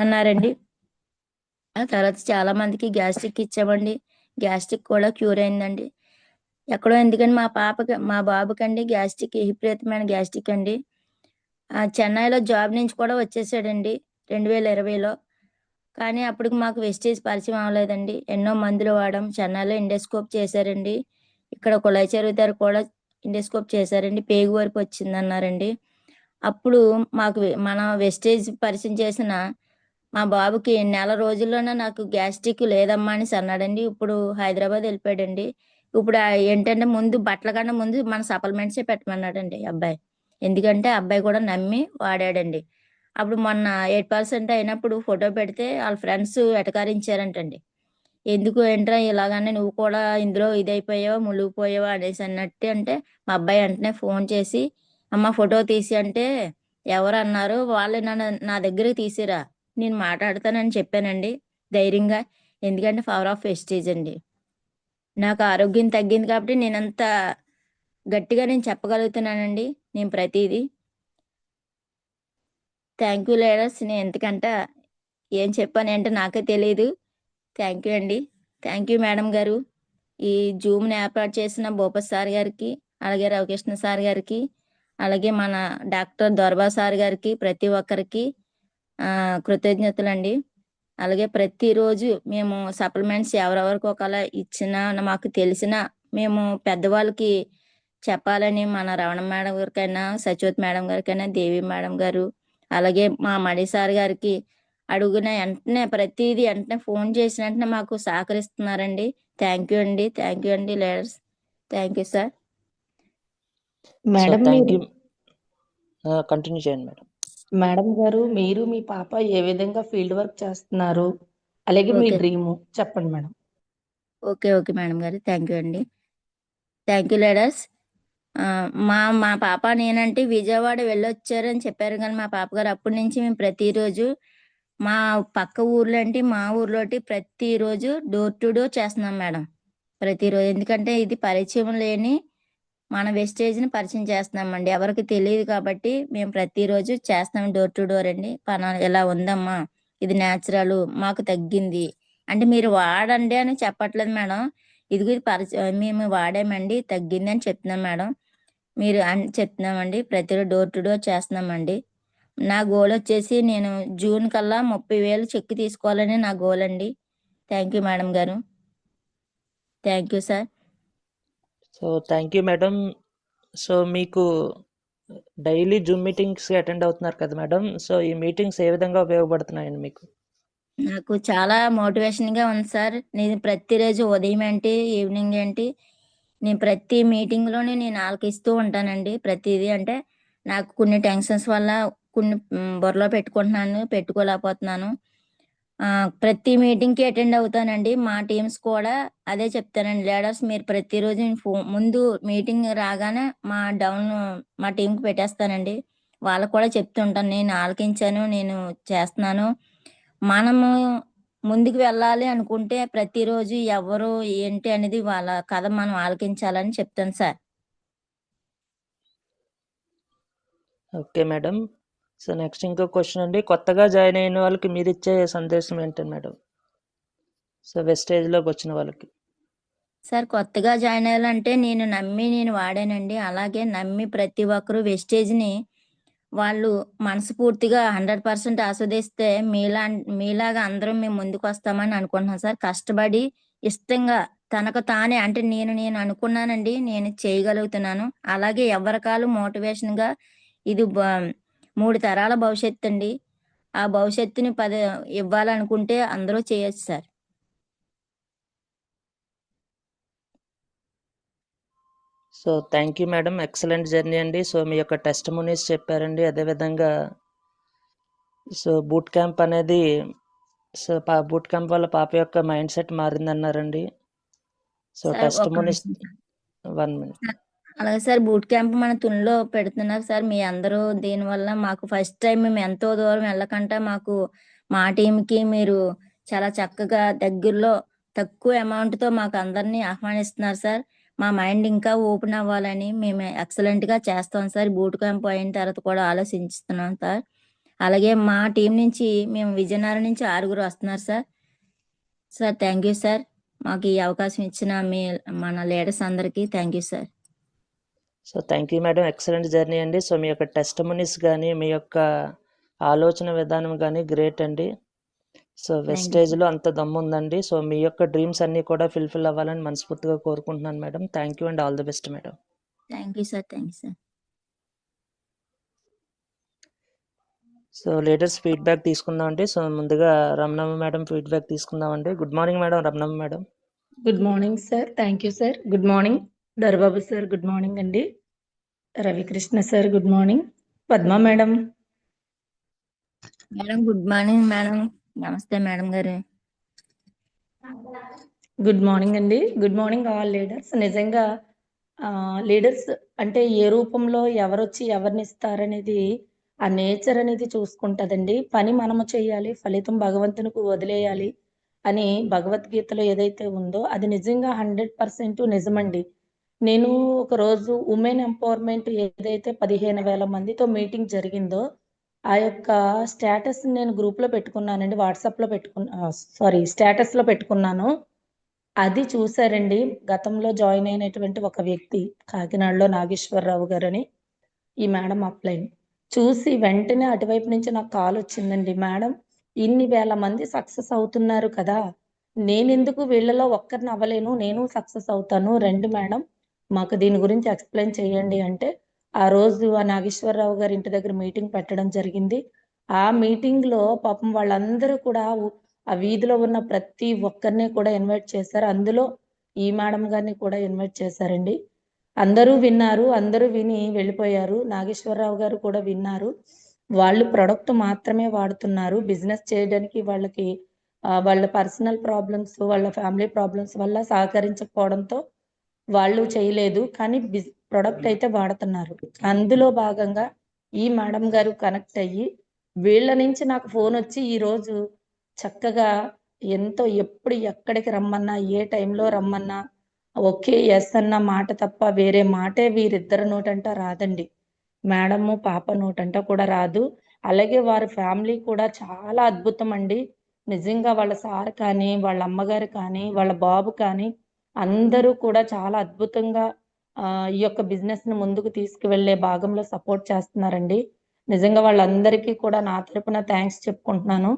అన్నారండి. ఆ తర్వాత చాలా మందికి గ్యాస్ట్రిక్ ఇచ్చామండి. గ్యాస్ట్రిక్ కూడా క్యూర్ అయిందండి. ఎక్కడో ఎందుకండి మా బాబుకండి గ్యాస్ట్రిక్ విపరీతమైన గ్యాస్ట్రిక్ అండి. చెన్నైలో జాబ్ నుంచి కూడా వచ్చేసాడండి 2020లో. కానీ అప్పటికి మాకు వెస్టేజ్ పరిచయం అవ్వలేదండి. ఎన్నో మందులు వాడాం. చెన్నైలో ఎండోస్కోప్ చేశారండి. ఇక్కడ కుళాయి చెరువు దగ్గర కూడా ఎండోస్కోప్ చేశారండి. పేగు వరకు వచ్చిందన్నారండి. అప్పుడు మాకు మన వెస్టేజ్ పరిచయం చేసిన మా బాబుకి నెల రోజుల్లోనే నాకు గ్యాస్ట్రిక్ లేదమ్మా అనేసి అన్నాడండి. ఇప్పుడు హైదరాబాద్ వెళ్ళిపోయాడండి. ఇప్పుడు ఏంటంటే ముందు బట్టల కన్నా ముందు మన సప్లిమెంట్సే పెట్టమన్నాడండి అబ్బాయి. ఎందుకంటే అబ్బాయి కూడా నమ్మి వాడాడండి. అప్పుడు మొన్న 8% అయినప్పుడు ఫోటో పెడితే ఆళ్ళ ఫ్రెండ్స్ ఎటకారించారంటండి. "ఎందుకు ఏంట్రా ఇలాగని నువ్వు కూడా ఇందులో ఇదైపోయావా, మునిగిపోయావా" అనేసి అన్నట్టు అంటే, మా అబ్బాయి వెంటనే ఫోన్ చేసి, "అమ్మ ఫోటో తీసి" అంటే, "ఎవరన్నారు? వాళ్ళే నా దగ్గరికి తీసిరా. నేను మాట్లాడతానని" చెప్పానండి ధైర్యంగా. ఎందుకంటే పవర్ ఆఫ్ వెస్టేజ్ అండి. నాకు ఆరోగ్యం తగ్గింది కాబట్టి నేనంత గట్టిగా నేను చెప్పగలుగుతున్నానండి నేను ప్రతీదీ. Thank you leaders. నేను ఎంతకంటే ఏం చెప్పానంటే నాకే తెలీదు. థ్యాంక్ యూ అండి. థ్యాంక్ యూ మేడం గారు. ఈ జూమ్‌ని ఏర్పాటు చేసిన భూపతి సార్ గారికి, అలాగే రవికృష్ణ సార్ గారికి, అలాగే మన డాక్టర్ దొర్బా సార్ గారికి, ప్రతి ఒక్కరికి కృతజ్ఞతలండి. అలాగే ప్రతిరోజు మేము సప్లిమెంట్స్ ఎవరెవరికి ఒకలా ఇచ్చినా మాకు తెలిసినా మేము పెద్దవాళ్ళకి చెప్పాలని మన రమణ మేడం గారికైనా, సత్యవతి మేడం గారికైనా, దేవి మేడం గారు, అలాగే మా మణి సార్ గారికి అడుగున వెంటనే ప్రతీదీ వెంటనే ఫోన్ చేసిన వెంటనే మాకు సహకరిస్తున్నారండి. థ్యాంక్ యూ అండి. థ్యాంక్ యూ అండి leaders. Thank you sir. So madam thank మీరు యూ. కంటిన్యూ చేయండి మేడం. మేడం గారు మీరు మీ పాప ఏ విధంగా ఫీల్డ్ వర్క్ చేస్తున్నారు అలాగే మీ ఓకే డ్రీము చెప్పండి మేడం. ఓకే ఓకే మేడం గారు, థ్యాంక్ యూ అండి. Thank you leaders. మా మా పాప నేనంటే విజయవాడ వెళ్ళొచ్చారని చెప్పారు కానీ మా పాప గారు అప్పటి నుంచి మేము ప్రతిరోజు మా పక్క ఊర్లో అంటే మా ఊర్లోటి ప్రతిరోజు డోర్ టు డోర్ చేస్తున్నాం మేడం. ప్రతిరోజు ఎందుకంటే ఇది పరిచయం లేని మన వెస్టేజ్ని పరిచయం చేస్తున్నామండి. ఎవరికి తెలియదు కాబట్టి మేము ప్రతిరోజు చేస్తున్నాం డోర్ టు డోర్ అండి. ఎలా ఉందమ్మా, ఇది న్యాచురల్, మాకు తగ్గింది అంటే మీరు వాడండి అని చెప్పట్లేదు మేడం. ఇది పరిచయం మేము వాడామండి తగ్గింది అని చెప్తున్నాం మేడం. మీరు అని చెప్తున్నామండి. ప్రతిరోజు డోర్ టు డోర్ చేస్తున్నామండి. నా గోల్ వచ్చేసి నేను జూన్ కల్లా 30,000 చెక్ తీసుకోవాలని నా గోల్ అండి. థ్యాంక్ యూ మేడం గారు. Thank you sir. So thank you madam. So మీకు డైలీ జూమ్ మీటింగ్స్కి అటెండ్ అవుతున్నారు కదా మేడం. సో ఈ మీటింగ్స్ ఏ విధంగా ఉపయోగపడుతున్నాయండి మీకు? నాకు చాలా మోటివేషన్గా ఉంది సార్. నేను ప్రతిరోజు ఉదయం ఏంటి ఈవినింగ్ ఏంటి నేను ప్రతి మీటింగ్లోనే నేను ఆలకిస్తూ ఉంటానండి. ప్రతిదీ అంటే నాకు కొన్ని టెన్షన్స్ వల్ల కొన్ని బుర్రలో పెట్టుకోలేకపోతున్నాను. ప్రతి మీటింగ్కి అటెండ్ అవుతానండి. మా టీమ్స్ కూడా అదే చెప్తానండి. లీడర్స్ మీరు ప్రతిరోజు ముందు మీటింగ్ రాగానే మా టీంకి పెట్టేస్తానండి. వాళ్ళకు కూడా చెప్తుంటాను, నేను ఆలకించాను, నేను చేస్తున్నాను. మనము ముందుకు వెళ్ళాలి అనుకుంటే ప్రతిరోజు ఎవరు ఏంటి అనేది వాళ్ళ కథ మనం ఆలకించాలని చెప్తాను sir. Okay madam. So next ఇంకో క్వశ్చన్ అండి. కొత్తగా జాయిన్ అయిన వాళ్ళకి మీరు ఇచ్చే సందేశం ఏంటండి మేడం? సో వెస్టేజ్లోకి వచ్చిన వాళ్ళకి. సార్ కొత్తగా జాయిన్ అయ్యాలంటే నేను వాడానండి. అలాగే నమ్మి ప్రతి ఒక్కరూ వెస్టేజ్ని వాళ్ళు మనస్ఫూర్తిగా 100% ఆస్వాదిస్తే మీలాగా అందరం మేము ముందుకు వస్తామని అనుకుంటున్నాం సార్. కష్టపడి ఇష్టంగా తనకు తానే అంటే నేను అనుకున్నానండి, నేను చేయగలుగుతున్నాను. అలాగే ఎవరికాలు మోటివేషన్గా ఇది 3 తరాల భవిష్యత్తు అండి. ఆ భవిష్యత్తుని ఇవ్వాలనుకుంటే అందరూ చేయొచ్చు sir. So thank you madam. Excellent journey అండి. సో మీ యొక్క టెస్టిమోనీస్ చెప్పారండి. అదేవిధంగా సో బూట్ క్యాంప్ అనేది సో బూట్ క్యాంప్ వల్ల పాప యొక్క మైండ్ సెట్ మారిందన్నారండి. So sir, testimonies 1 minute. అలాగే సార్ బూట్ క్యాంప్ మన తునిలో పెడుతున్నారు సార్. మీ అందరూ దీనివల్ల మాకు ఫస్ట్ టైం మేము ఎంతో దూరం వెళ్ళకుండా మా టీంకి మీరు చాలా చక్కగా దగ్గరలో తక్కువ అమౌంట్తో మాకు అందరినీ ఆహ్వానిస్తున్నారు సార్. మా మైండ్ ఇంకా ఓపెన్ అవ్వాలని మేము ఎక్సలెంట్గా చేస్తాం సార్. బూట్ క్యాంప్ అయిన తర్వాత కూడా ఆలోచిస్తున్నాం సార్. అలాగే మా టీం నుంచి మేము విజయనగరం నుంచి 6 వస్తున్నారు sir. Sir thank you sir. మాకు ఈ అవకాశం ఇచ్చిన మన లీడర్స్ అందరికీ thank you sir. So thank you madam. Excellent journey అండి. సో మీ యొక్క టెస్టిమోనీస్ కానీ మీ యొక్క ఆలోచన విధానం కానీ గ్రేట్ అండి. సో వెస్టేజ్లో అంత దమ్ము ఉందండి. సో మీ యొక్క డ్రీమ్స్ అన్నీ కూడా ఫుల్ఫిల్ అవ్వాలని మనస్ఫూర్తిగా కోరుకుంటున్నాను madam. Thank you and all the best madam. Thank you sir. Thank you sir. So leaders feedback తీసుకుందామండి. సో ముందుగా రమణమ్మ మేడం ఫీడ్బ్యాక్ తీసుకుందామండి. Good morning madam. Ramanamma madam. Good morning sir. Thank you sir. Good morning Darbabu sir. Good morning అండి. Ravikrishna sir good morning. Padma madam. Madam good morning madam. నమస్తే madam గారు. Good morning అండి. Good morning all leaders. నిజంగా leaders అంటే ఏ రూపంలో ఎవరొచ్చి ఎవరిని ఇస్తారనేది ఆ nature అనేది చూసుకుంటుందండి. పని మనము చేయాలి, ఫలితం భగవంతునికి వదిలేయాలి అని భగవద్గీతలో ఏదైతే ఉందో అది నిజంగా 100% నిజమండి. నేను ఒకరోజు ఉమెన్ ఎంపవర్మెంట్ ఏదైతే 15,000 మందితో మీటింగ్ జరిగిందో ఆ యొక్క స్టేటస్ నేను గ్రూప్లో పెట్టుకున్నానండి. వాట్సాప్లో స్టేటస్లో పెట్టుకున్నాను. అది చూసారండి గతంలో జాయిన్ అయినటువంటి ఒక వ్యక్తి కాకినాడలో నాగేశ్వరరావు గారని, ఈ మేడం అప్లైన్ చూసి వెంటనే అటువైపు నుంచి నాకు కాల్ వచ్చిందండి. మేడం ఇన్ని వేల మంది సక్సెస్ అవుతున్నారు కదా, నేనెందుకు వీళ్ళలో ఒక్కరిని అవ్వలేను, నేను సక్సెస్ అవుతాను, రండి మేడం మాకు దీని గురించి ఎక్స్ప్లెయిన్ చేయండి అంటే ఆ రోజు ఆ నాగేశ్వరరావు గారి ఇంటి దగ్గర మీటింగ్ పెట్టడం జరిగింది. ఆ మీటింగ్లో పాపం వాళ్ళందరూ కూడా ఆ వీధిలో ఉన్న ప్రతి ఒక్కరిని కూడా ఇన్వైట్ చేశారు. అందులో ఈ మేడం గారిని కూడా ఇన్వైట్ చేశారండి. అందరూ విన్నారు. అందరూ విని వెళ్ళిపోయారు. నాగేశ్వరరావు గారు కూడా విన్నారు. వాళ్ళు ప్రొడక్ట్ మాత్రమే వాడుతున్నారు. బిజినెస్ చేయడానికి వాళ్ళకి వాళ్ళ పర్సనల్ ప్రాబ్లమ్స్, వాళ్ళ ఫ్యామిలీ ప్రాబ్లమ్స్ వల్ల సహకరించకపోవడంతో వాళ్ళు చేయలేదు. కానీ ప్రొడక్ట్ అయితే వాడుతున్నారు. అందులో భాగంగా ఈ మేడం గారు కనెక్ట్ అయ్యి వీళ్ళ నుంచి నాకు ఫోన్ వచ్చి ఈరోజు చక్కగా ఎంతో ఎప్పుడు ఎక్కడికి రమ్మన్నా, ఏ టైంలో రమ్మన్నా ఓకే. యెస్ అన్న మాట తప్ప వేరే మాటే వీరిద్దరి నోటంట రాదండి. మేడము, పాప నోటంట కూడా రాదు. అలాగే వారి ఫ్యామిలీ కూడా చాలా అద్భుతమండి. నిజంగా వాళ్ళ సార్ కానీ, వాళ్ళ అమ్మగారు కానీ, వాళ్ళ బాబు కానీ అందరూ కూడా చాలా అద్భుతంగా ఈ యొక్క బిజినెస్‌ని ముందుకు తీసుకువెళ్ళే భాగంలో సపోర్ట్ చేస్తున్నారండి. నిజంగా వాళ్ళందరికీ కూడా నా తరపున థాంక్స్ చెప్పుకుంటున్నాను.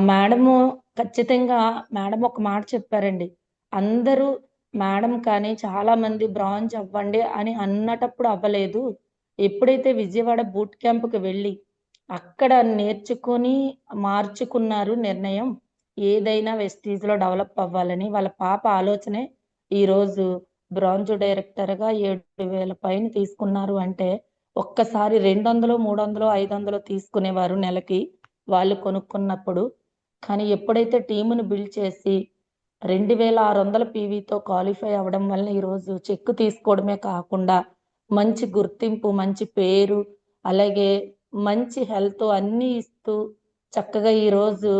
మేడము ఖచ్చితంగా మేడం ఒక మాట చెప్పారండి. అందరూ మేడం కానీ చాలామంది బ్రాంజ్ అవ్వండి అని అన్నటప్పుడు అవ్వలేదు. ఎప్పుడైతే విజయవాడ బూట్ క్యాంప్‌కి వెళ్ళి, అక్కడ నేర్చుకొని మార్చుకున్నారు నిర్ణయం. ఏదైనా వెస్టీజ్‌లో డెవలప్ అవ్వాలని. వాళ్ళ పాప ఆలోచనే ఈరోజు బ్రాంజ్ డైరెక్టర్‌గా 7,000 పైన తీసుకున్నారు అంటే, ఒక్కసారి 200, 300, 500 తీసుకునేవారు నెలకి వాళ్ళు కొనుక్కున్నప్పుడు. కానీ ఎప్పుడైతే టీమ్‌ని బిల్డ్ చేసి 2,600 పీవీతో క్వాలిఫై అవ్వడం వల్ల ఈరోజు చెక్ తీసుకోవడమే కాకుండా, మంచి గుర్తింపు, మంచి పేరు, అలాగే మంచి హెల్త్ అన్నీ ఇస్తూ చక్కగా ఈరోజు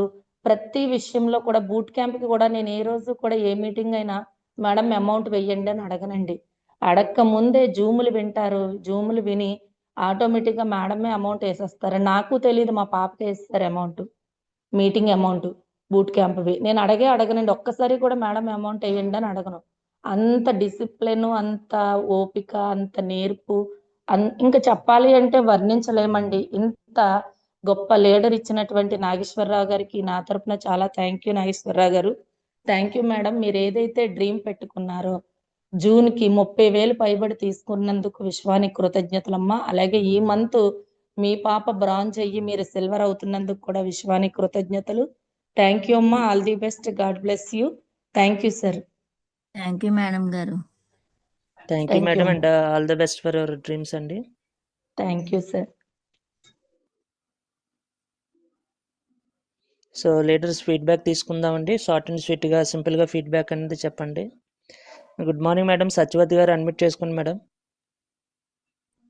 ప్రతి విషయంలో కూడా బూట్ క్యాంప్‌కి కూడా నేను ఏ రోజు కూడా ఏ మీటింగ్ అయినా మేడం అమౌంట్ వెయ్యండి అని అడగనండి. అడక్క ముందే జూములు వింటారు. జూములు విని ఆటోమేటిక్‌గా మేడమే అమౌంట్ ఏసేస్తారు. నాకు తెలీదు మా పాపకే ఏసేసారు అమౌంట్. మీటింగ్ అమౌంట్ బూట్ క్యాంప్‌వి. నేను అడగనండి. ఒక్కసారి కూడా మేడం అమౌంట్ ఎయ్యండి అని అడగను. అంత డిసిప్లిన్, అంత ఓపిక, అంత నేర్పు ఇంక చెప్పాలి అంటే వర్ణించలేమండి. ఇంత గొప్ప లీడర్ ఇచ్చినటువంటి నాగేశ్వరరావు గారికి నా తరపున చాలా థాంక్ యూ నాగేశ్వరరావు గారు. Thank you madam. మీరేదైతే డ్రీమ్ పెట్టుకున్నారో జూన్‌కి 30,000 పైబడి తీసుకున్నందుకు విశ్వానికి కృతజ్ఞతలమ్మా. అలాగే ఈ మంత్ మీ పాప బ్రాంజ్ అయ్యి మీరు సిల్వర్ అవుతున్నందుకు కూడా విశ్వానికి కృతజ్ఞతలు. థాంక్ యూ అమ్మా. All the best. God bless you. Thank you sir. Thank you madam గారు. Thank you thank you madam. అమ్మా. And all the best for your dreams అండి. Thank you sir. So leaders feedback తీసుకుందామండి. Short and స్వీట్‌గా, సింపుల్‌గా feedback అనేది చెప్పండి. Good morning madam. Satyavathi గారు unmute చేసుకోండి madam.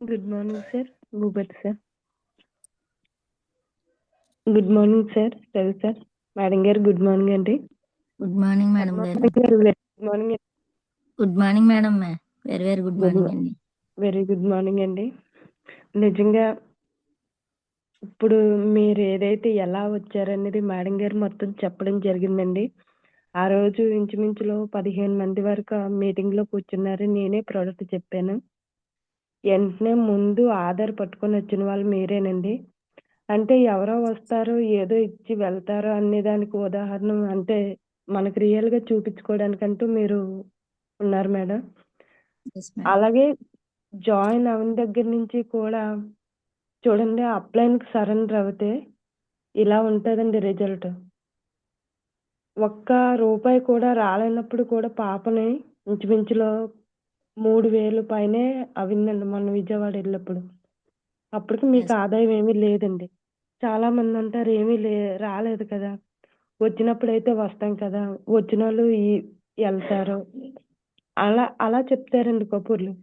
Good morning sir. Bhupathi sir. Good morning sir. Ravi sir. Madam గారు గుడ్ మార్నింగ్ అండి. గుడ్ మార్నింగ్ మేడం గారు. Good morning. Good morning madam. Very good morning అండి. వెరీ గుడ్ మార్నింగ్ అండి. నిజంగా ఇప్పుడు మీరు ఏదైతే ఎలా వచ్చారనేది మేడం గారు మొత్తం చెప్పడం జరిగిందండి. ఆ రోజు ఇంచుమించులో 15 మంది వరకు మీటింగ్ లో కూర్చున్నారు. నేనే ప్రోడక్ట్ చెప్పాను. వెంటనే ముందు ఆధార్ పట్టుకొని వచ్చిన వాళ్ళు మీరేనండి. అంటే ఎవరో వస్తారు, ఏదో ఇచ్చి వెళ్తారు అనే దానికి ఉదాహరణ అంటే మనకు రియల్ గా చూపించుకోవడానికంటూ మీరు ఉన్నారు మేడం. Yes, madam. అలాగే జాయిన్ అవని దగ్గర నుంచి కూడా చూడండి, అప్లైన్కి సరెండర్ అవుతే ఇలా ఉంటుందండి రిజల్ట్. ఒక్క రూపాయి కూడా రాలేనప్పుడు కూడా పాపని ఇంచుమించులో 3,000 పైనే అవిందండి మొన్న విజయవాడ వెళ్ళినప్పుడు. అప్పటికి మీకు Yes. ఆదాయం ఏమీ లేదండి. చాలా మంది అంటారు ఏమీ రాలేదు కదా, వచ్చినప్పుడైతే వస్తాం కదా, వచ్చిన వాళ్ళు వెళ్తారు, అలా అలా చెప్తారండి కబుర్లు.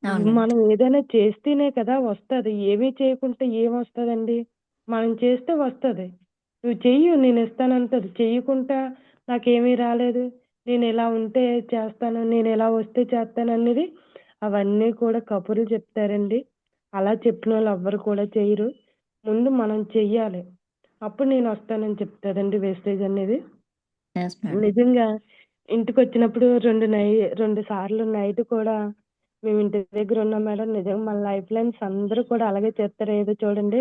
అవునండి. మనం ఏదైనా చేస్తేనే కదా వస్తది. ఏమీ చేయకుంటే ఏమొస్తదండి? మనం చేస్తే వస్తది. నువ్వు చెయ్యు నేను ఇస్తానంటది. చెయ్యకుంటా నాకేమీ రాలేదు, నేను ఇలా ఉంటే చేస్తాను, నేను ఇలా వస్తే చేస్తాననేది అవన్నీ కూడా కబుర్లు చెప్తారండి. అలా చెప్పినోళ్ళు ఎవ్వరు కూడా చెయ్యరు. ముందు మనం చెయ్యాలి. అప్పుడు నేను వస్తానని చెప్తాదండి వేస్టేజ్ అనేది. Yes, madam. నిజంగా ఇంటికొచ్చినప్పుడు 2 సార్లు నైట్ కూడా మేము ఇంటి దగ్గర ఉన్నాం మేడం. నిజంగా మన లైఫ్ లైన్స్ అందరూ కూడా అలాగే చేస్తారు. ఏదో చూడండి,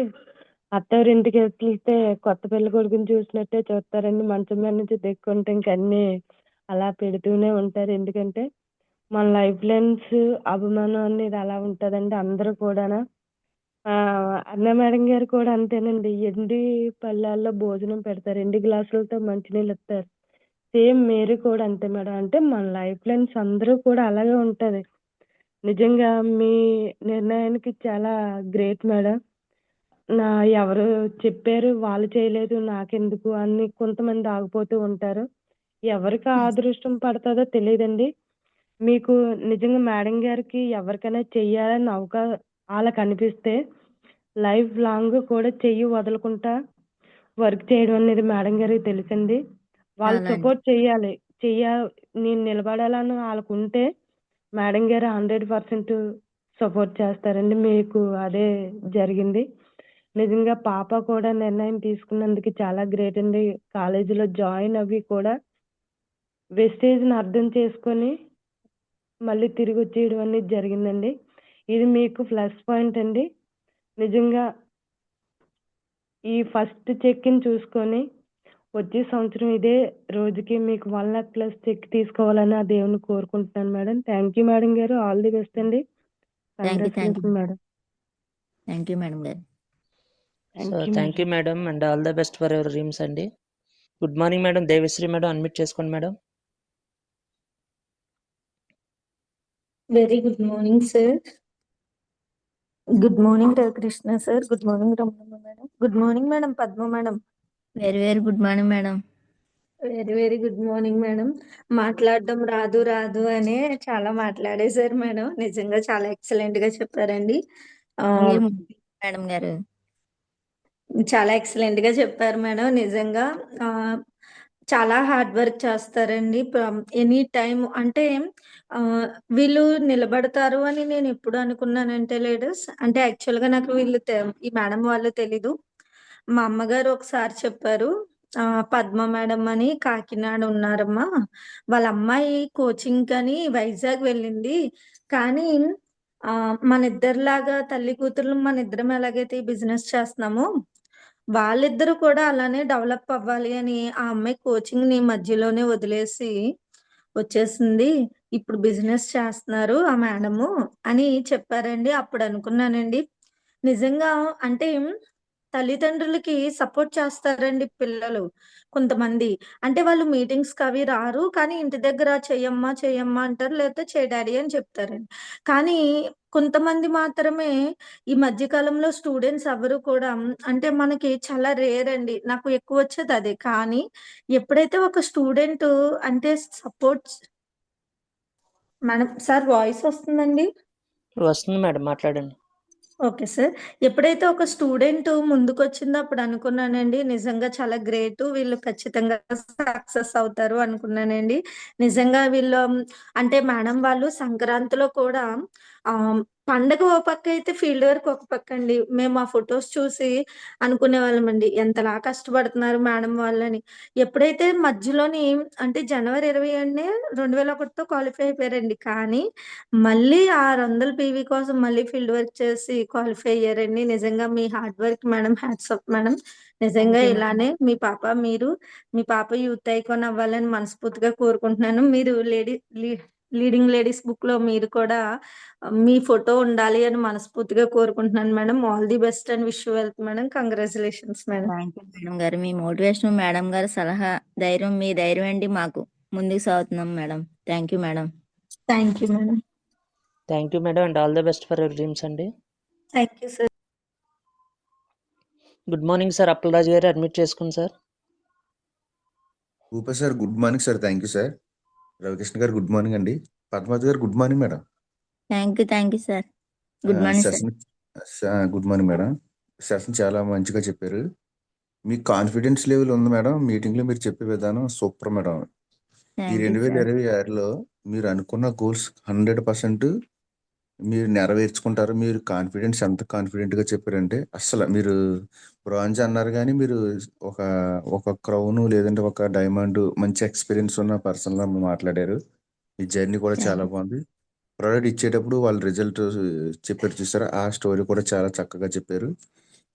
అత్తవారింటికి వెళ్తే కొత్త పెళ్లి కొడుకుని చూసినట్టే చూస్తారండి. మంచం మీద నుంచి దిక్కుంటే ఇంక అన్నీ అలా పెడుతూనే ఉంటారు. ఎందుకంటే మన లైఫ్ లైన్స్ అభిమానం అనేది అలా ఉంటుందండి. అందరూ కూడానా అన్న మేడం గారు కూడా అంతేనండి. ఎండి పళ్ళాల్లో భోజనం పెడతారు, ఎండి గ్లాసులతో మంచినీళ్ళు ఇస్తారు. సేమ్ మీరు కూడా అంతే మేడం. అంటే మన లైఫ్ లైన్స్ అందరూ కూడా అలాగే ఉంటది. నిజంగా మీ నిర్ణయానికి చాలా గ్రేట్ మేడం. ఎవరు చెప్పారు, వాళ్ళు చేయలేదు నాకెందుకు అని కొంతమంది ఆగిపోతూ ఉంటారు. ఎవరికి ఆ అదృష్టం పడతదో తెలీదండి. మీకు నిజంగా మేడం గారికి ఎవరికైనా చెయ్యాలని ఆళ్ళకనిపిస్తే లైఫ్ లాంగ్ కూడా చెయ్యి వదలకుండా వర్క్ చేయడం అనేది మేడం గారికి తెలుసండి. వాళ్ళు చాలా అండి. సపోర్ట్ చెయ్యాలి. నేను నిలబడాలని ఆళ్ళకుంటే మేడం గారు 100% సపోర్ట్ చేస్తారండి. మీకు అదే జరిగింది. నిజంగా పాప కూడా నిర్ణయం తీసుకున్నందుకు చాలా గ్రేట్ అండి. కాలేజీలో జాయిన్ అవ్వి కూడా వెస్టేజ్‌ని అర్థం చేసుకొని మళ్ళీ తిరిగొచ్చేయడం అనేది జరిగిందండి. ఇది మీకు ప్లస్ పాయింట్ అండి. నిజంగా ఈ ఫస్ట్ చెక్‌ని చూసుకొని వచ్చే సంవత్సరం ఇదే రోజుకి మీకు 1,00,000+ చెక్ తీసుకోవాలని ఆ దేవుడిని కోరుకుంటున్నాను మేడం. థ్యాంక్ యూ మేడం గారు. ఆల్ ది బెస్ట్ అండి. Thank you congratulation madam. Madam గారు. So thank you thank you madam. Madam and all the best for your dreams అండి. Good morning madam. Devisri madam unmute చేసుకోండి madam. Very good morning sir. Good morning Ravikrishna sir. Good morning Ramanamma madam. Good morning madam Padma madam. Very very good morning madam. Very very good morning madam. మాట్లాడడం రాదు రాదు అనే చాలా మాట్లాడేశారు madam. నిజంగా చాలా excellent గా చెప్పారండి. మీరు మేడం గారు. చాలా ఎక్సలెంట్ గా చెప్పారు మేడం. నిజంగా ఆ, చాలా హార్డ్ వర్క్ చేస్తారండి. ఎనీ టైం అంటే ఆ, వీళ్ళు నిలబడతారు అని నేను ఎప్పుడు అనుకున్నానంటే లేడీస్ అంటే యాక్చువల్ గా నాకు ఈ మేడం వాళ్ళు తెలీదు. మా అమ్మగారు ఒకసారి చెప్పారు. పద్మ మేడం అని కాకినాడ ఉన్నారమ్మా. వాళ్ళ అమ్మాయి కోచింగ్ అని వైజాగ్ వెళ్ళింది. కానీ మన ఇద్దరిలాగా తల్లి కూతుర్లు మన ఇద్దరం ఎలాగైతే ఈ బిజినెస్ చేస్తున్నామో వాళ్ళిద్దరూ కూడా అలానే డెవలప్ అవ్వాలి అని ఆ అమ్మాయి కోచింగ్ ని మధ్యలోనే వదిలేసి వచ్చేసింది. ఇప్పుడు బిజినెస్ చేస్తున్నారు ఆ మేడము అని చెప్పారండి. అప్పుడు అనుకున్నానండి నిజంగా అంటే తల్లిదండ్రులకి సపోర్ట్ చేస్తారండి పిల్లలు కొంతమంది. అంటే వాళ్ళు మీటింగ్స్ కి అవి రారు కానీ ఇంటి దగ్గర చెయ్యమ్మా చెయ్యమ్మా అంటారు, లేకపోతే చే డాడీ అని చెప్తారండి. కానీ కొంతమంది మాత్రమే ఈ మధ్య కాలంలో స్టూడెంట్స్ ఎవరు కూడా అంటే మనకి చాలా రేర్ అండి. నాకు ఎక్కువ వచ్చేది అదే. కానీ ఎప్పుడైతే ఒక స్టూడెంట్ అంటే సపోర్ట్ మేడం సార్ వాయిస్ వస్తుందండి. వస్తుంది మేడం, మాట్లాడండి. Okay sir. ఎప్పుడైతే ఒక స్టూడెంట్ ముందుకొచ్చిందో అప్పుడు అనుకున్నానండి నిజంగా చాలా గ్రేట్. వీళ్ళు ఖచ్చితంగా సక్సెస్ అవుతారు అనుకున్నానండి. నిజంగా వీళ్ళు అంటే మేడం వాళ్ళు సంక్రాంతిలో కూడా పండగ ఓ పక్క అయితే ఫీల్డ్ వర్క్ ఒక పక్క అండి. మేము ఆ ఫొటోస్ చూసి అనుకునేవాళ్ళమండి ఎంతలా కష్టపడుతున్నారు మేడం వాళ్ళని. ఎప్పుడైతే మధ్యలోని అంటే జనవరి 20 2001తో క్వాలిఫై అయిపోయారండి. కానీ మళ్ళీ 600 పీవీ కోసం మళ్ళీ ఫీల్డ్ వర్క్ చేసి క్వాలిఫై అయ్యారండి. నిజంగా మీ hard work madam. Hats off madam. నిజంగా థ్యాంక్ యూ మేడం. ఇలానే మీ పాప యూత్ ఐకాన్ అవ్వాలని మనస్ఫూర్తిగా కోరుకుంటున్నాను. మీరు లీడింగ్ లేడీస్ బుక్ లో మీరు కూడా మీ ఫోటో ఉండాలి అని మనస్ఫూర్తిగా కోరుకుంటున్నాను madam. All the best and wish you wealth madam. Congratulations madam. Thank you madam గారు. మీ మోటివేషన్ మేడం గారు సలహా ధైర్యం మీ ధైర్యం అండి మాకు ముందుకు సాగుతున్నాం madam. Thank you madam. Thank you madam. Thank you madam and all the best for your dreams అండి. Thank you sir. Good morning sir. Appalaraju గారు అడ్మిట్ చేసుకోండి sir. Super sir. Good morning sir. Thank you sir. Ravikrishna గారు good morning అండి. పద్మావతి గారు good morning madam. Thank you sir. Good morning sir. Session good morning madam. Session చాలా మంచిగా చెప్పారు. మీ confidence level ఉంది మేడం. మీటింగ్ లో మీరు చెప్పే విధానం సూపర్ మేడం. ఈ థ్యాంక్ యూ సార్. 2026లో మీరు అనుకున్న గోల్స్ 100% మీరు నెరవేర్చుకుంటారు. మీరు కాన్ఫిడెన్స్ ఎంత కాన్ఫిడెంట్ గా చెప్పారంటే అస్సలు మీరు బ్రాంజ్ అన్నారు కానీ మీరు ఒక ఒక క్రౌన్ లేదంటే ఒక డైమండ్ మంచి ఎక్స్పీరియన్స్ ఉన్న పర్సన్ లా మాట్లాడారు. ఈ జర్నీ కూడా చాలా బాగుంది. ప్రోడక్ట్ ఇచ్చేటప్పుడు వాళ్ళ రిజల్ట్ చెప్పారు చూసారా, ఆ స్టోరీ కూడా చాలా చక్కగా చెప్పారు.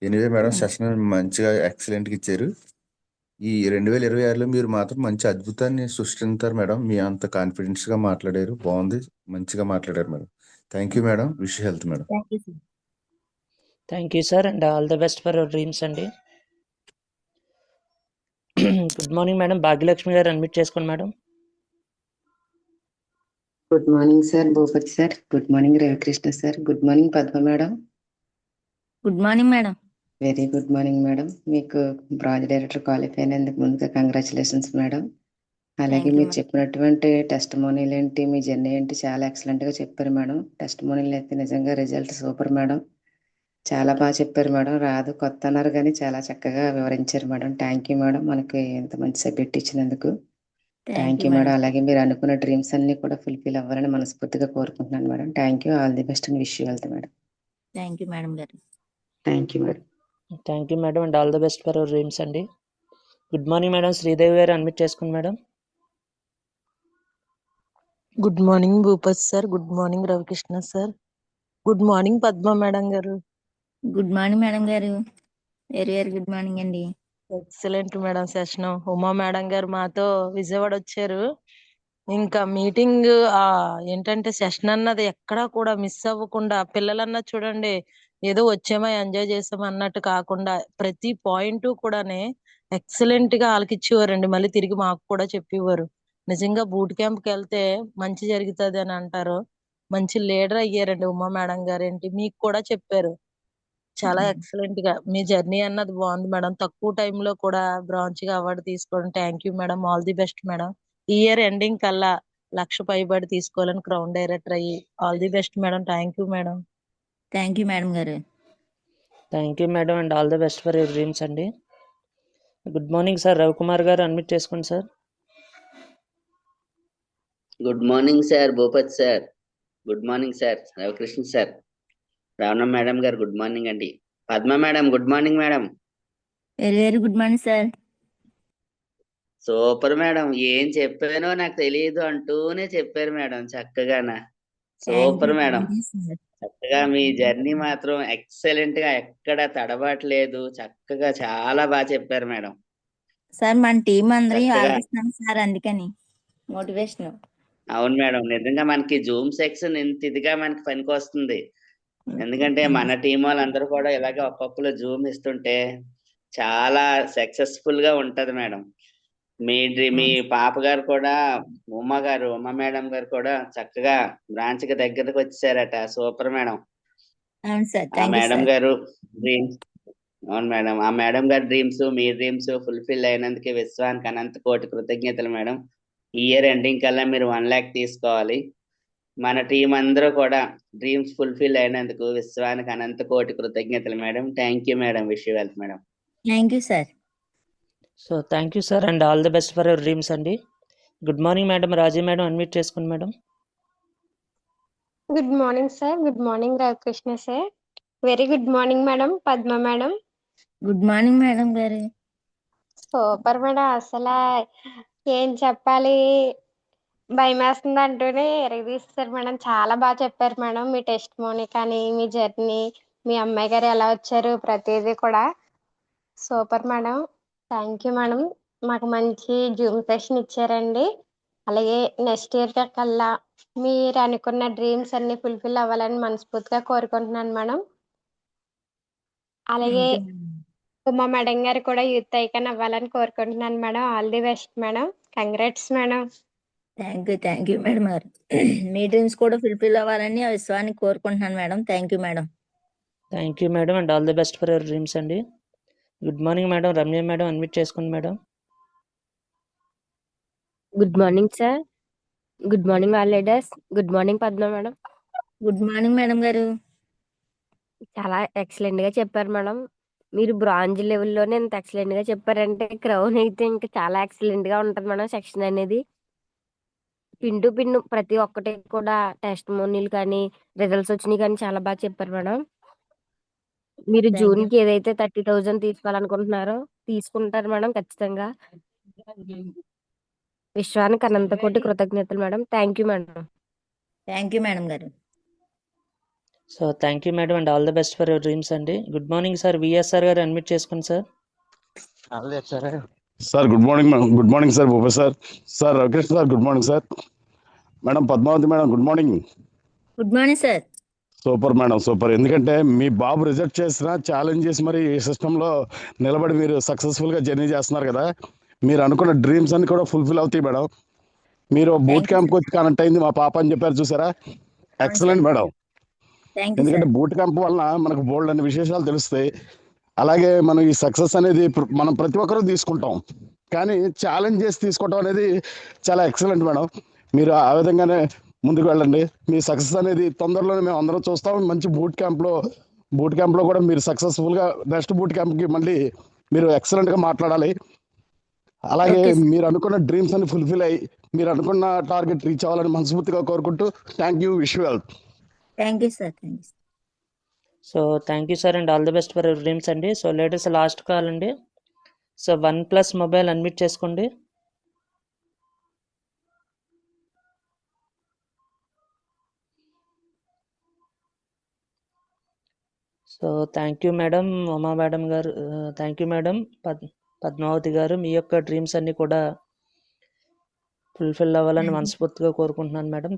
ఎనివే మేడం, సెషన్ మంచిగా ఎక్సలెంట్ గా ఇచ్చారు. ఈ 2026లో మీరు మాత్రం మంచి అద్భుతాన్ని సృష్టిస్తారు మేడం. మీ అంత కాన్ఫిడెన్స్ గా మాట్లాడారు. బాగుంది, మంచిగా మాట్లాడారు madam. Thank you madam. Wish health madam. Thank you sir. Thank you sir and all the best for your dreams అండి. Good morning madam. భాగ్యలక్ష్మి గారు అడ్మిట్ చేసుకోండి madam. Good morning sir Bhupathi sir. Good morning Ravikrishna sir. Good morning Padma madam. Good morning madam. Very good morning madam. మీకు branch director qualify అయినందుకు ముందుగా congratulations madam. అలాగే thank you మీరు madam. చెప్పినటువంటి టెస్టిమోనీలు ఏంటి, మీ జర్నీ ఏంటి చాలా ఎక్సలెంట్ గా చెప్పారు మేడం. టెస్టిమోనీలు అయితే నిజంగా రిజల్ట్ సూపర్ మేడం. చాలా బాగా చెప్పారు మేడం. రాదు కొత్త అన్నారు కానీ చాలా చక్కగా వివరించారు మేడం. థ్యాంక్ యూ మేడం, మనకి ఇంత మంచి సబ్జెక్ట్ ఇచ్చినందుకు. Thank you madam. అలాగే మీరు అనుకున్న డ్రీమ్స్ అన్ని కూడా ఫుల్ఫిల్ అవ్వాలని మనస్ఫూర్తిగా కోరుకుంటున్నాను madam. Thank you. All the best and wish you wealth madam. Thank you madam గారు. Thank you madam. Thank you madam and all the best for your dreams అండి. Good morning madam. శ్రీదేవి గారు admit చేసుకోండి madam. Good morning Bhupathi sir. Good morning Ravikrishna sir. Good morning Padma madam గారు. Good morning madam గారు. Very very good morning అండి. Excellent madam session. Uma madam గారు మాతో విజయవాడ వచ్చారు. ఇంకా మీటింగ్ ఏంటంటే సెషన్ అన్నది ఎక్కడా కూడా మిస్ అవ్వకుండా, పిల్లలన్నా చూడండి ఏదో వచ్చామా ఎంజాయ్ చేసామా అన్నట్టు కాకుండా ప్రతి పాయింట్ కూడానే ఎక్సలెంట్ గా ఆలకిచ్చేవారండి. మళ్ళీ తిరిగి మాకు కూడా చెప్పేవారు. నిజంగా బూట్ క్యాంప్ కి వెళ్తే మంచి జరుగుతుంది అని అంటారు. మంచి లీడర్ అయ్యారండి ఉమా మేడం గారు. ఏంటి మీకు కూడా చెప్పారు. చాలా ఎక్సలెంట్ గా మీ జర్నీ అన్నది బాగుంది మేడం. తక్కువ టైంలో కూడా బ్రాంచ్ గా అవార్డు తీసుకోవడం. Thank you madam. All the best madam. ఈ ఇయర్ ఎండింగ్ కల్లా 1,00,000 పైబడి తీసుకోవాలని క్రౌన్ డైరెక్టర్ అయ్యి all the best madam. Thank you madam. Thank you madam గారు. Thank you madam and all the best for your dreams అండి. Good morning sir. Ravikumar గారు admit చేసుకోండి sir. Good morning sir Bhupathi sir. Good morning sir Ravikrishna sir. Ravana madam గారు good morning అండి. Padma madam good morning madam. Very very good morning sir. Super madam. ఏం చెప్పానో నాకు తెలియదు అంటూనే చెప్పారు మేడం చక్కగానా. Super madam. చక్కగా మీ జర్నీ మాత్రం ఎక్సలెంట్ గా ఎక్కడ తడబట్లేదు. చక్కగా చాలా బాగా చెప్పారు మేడం. సార్ మన టీం అందరూ చక్కగా ఆలోచిస్తున్నాం సార్, అందుకని మోటివేషన్. అవును మేడం. నిజంగా మనకి జూమ్ సెక్షన్ ఇంత ఇదిగా మనకి పనికి వస్తుంది. ఎందుకంటే మన టీం వాళ్ళందరూ కూడా ఇలాగే ఒక్కొక్కరు జూమ్ ఇస్తుంటే చాలా సక్సెస్ఫుల్ గా ఉంటది మేడం. మీ పాప గారు కూడా ఉమా మేడం గారు కూడా చక్కగా బ్రాంచ్ కి దగ్గరకు వచ్చేసారట. Super madam. అవును సార్. ఆ థ్యాంక్ యూ మేడం సార్. గారు డ్రీమ్స్ అవును మేడం. ఆ మేడం గారి డ్రీమ్స్ మీ డ్రీమ్స్ ఫుల్ఫిల్ అయినందుకు విశ్వానికి అనంత కోటి కృతజ్ఞతలు మేడం. ఈ ఇయర్ ఎండింగ్ కల్లా మీరు 1,00,000 తీసుకోవాలి. మన టీం అందరూ కూడా డ్రీమ్స్ ఫుల్ఫిల్ అయినందుకు విశ్వానికి అనంత కోటి కృతజ్ఞతలు madam. Thank you madam. Wish you wealth madam. Thank you sir. So thank you sir and all the best for your dreams అండి. Good morning madam. Raji madam admit చేసుకోండి madam. Good morning sir. Good morning Ravikrishna sir. Very good morning madam Padma madam. Good morning madam గారు. Super madam. అసలు ఏం చెప్పాలి, భయం వేస్తుంది అంటూనే ఎరగదీస్తారు madam. చాలా బాగా చెప్పారు మేడం. మీ టెస్ట్ మోనీ కానీ, మీ జర్నీ, మీ అమ్మాయి గారు ఎలా వచ్చారు, ప్రతిదీ కూడా super madam. Thank you madam. మాకు మంచి జూమ్ సెషన్ ఇచ్చారండి. అలాగే నెక్స్ట్ ఇయర్ కల్లా మీరు అనుకున్న డ్రీమ్స్ అన్ని ఫుల్ఫిల్ అవ్వాలని మనస్ఫూర్తిగా కోరుకుంటున్నాను మేడం. అలాగే thank you madam. Uma madam గారు కూడా యూత్ ఐకాన్ అవ్వాలని కోరుకుంటున్నాను madam. All the best madam. Congrats madam. Thank you madam గారు. మీ డ్రీమ్స్ కూడా ఫుల్ఫిల్ అవ్వాలని ఆ విశ్వాన్ని కోరుకుంటున్నాను madam. Thank you madam. Thank you madam and all the best for your dreams అండి. Good morning madam. Ramya madam admit చేసుకోండి madam. Good morning sir. Good morning all leaders. Good morning Padma madam. Good morning madam గారు. చాలా excellent గా చెప్పారు madam. మీరు bronze లెవెల్లోనే ఇంత excellent గా చెప్పారంటే క్రౌన్ అయితే ఇంకా చాలా ఎక్సలెంట్ గా ఉంటది మేడం. సెక్షన్ అనేది పిన్ టు పిన్ ప్రతి ఒక్కటి కూడా టెస్ట్ మోనీలు కానీ, రిజల్ట్స్ వచ్చినాయి కానీ చాలా బాగా చెప్పారు మేడం. మీరు థ్యాంక్ జూన్ యూ. కి ఏదైతే 30,000 తీసుకోవాలనుకుంటున్నారో తీసుకుంటారు మేడం ఖచ్చితంగా. విశ్వానికి అనంత కోటి కృతజ్ఞతలు madam. Thank you madam. Thank you madam గారు. So thank you madam and all the best for your dreams అండి. Good morning sir. విఎస్ఆర్ గారు అడ్మిట్ చేసుకోండి sir. Sir good morning madam. Good morning sir Bhupathi sir. Sir Ravikrishna sir good morning sir. Madam Padmavathi madam good morning. Good morning sir. Super madam super. ఎందుకంటే మీ బాబు reject చేసిన challenge చేసి మరి ఈ సిస్టంలో నిలబడి మీరు సక్సెస్ఫుల్గా జర్నీ చేస్తున్నారు కదా. మీరు అనుకున్న డ్రీమ్స్ అన్ని కూడా ఫుల్ఫిల్ అవుతాయి మేడం. మీరు boot thank you camp sir. వచ్చి కనెక్ట్ అయింది మా పాప అని చెప్పారు చూసారా, అవును sir. Excellent madam. Thank you ఎందుకంటే సార్. బూట్ క్యాంప్ వలన మనకు బోల్డ్ అనే విశేషాలు తెలుస్తాయి. అలాగే మనం ఈ సక్సెస్ అనేది మనం ప్రతి ఒక్కరూ తీసుకుంటాం, కానీ ఛాలెంజ్ చేసి తీసుకోవడం అనేది చాలా ఎక్సలెంట్ మేడం. మీరు ఆ విధంగానే ముందుకు వెళ్ళండి. మీ సక్సెస్ అనేది తొందరలోనే మేము అందరం చూస్తాం. మంచి బూట్ క్యాంప్లో కూడా మీరు సక్సెస్ఫుల్గా నెక్స్ట్ బూట్ క్యాంప్కి మళ్ళీ మీరు ఎక్సలెంట్గా మాట్లాడాలి. అలాగే ఓకే సార్. మీరు అనుకున్న డ్రీమ్స్ అన్ని ఫుల్ఫిల్ అయ్యి మీరు అనుకున్న టార్గెట్ రీచ్ అవ్వాలని మనస్ఫూర్తిగా కోరుకుంటూ thank you, wish you well. Thank you sir. Thank you. So thank you sir and all the best for your dreams అండి. సో లేటెస్ట్ లాస్ట్ కాల్ అండి. సో OnePlus మొబైల్ అన్మ్యూట్ చేసుకోండి. So thank you madam, Uma madam గారు, thank you madam. Padmavati గారు, మీ యొక్క dreams అన్నీ కూడా fulfil అవ్వాలని మనస్ఫూర్తిగా కోరుకుంటున్నాను మేడం.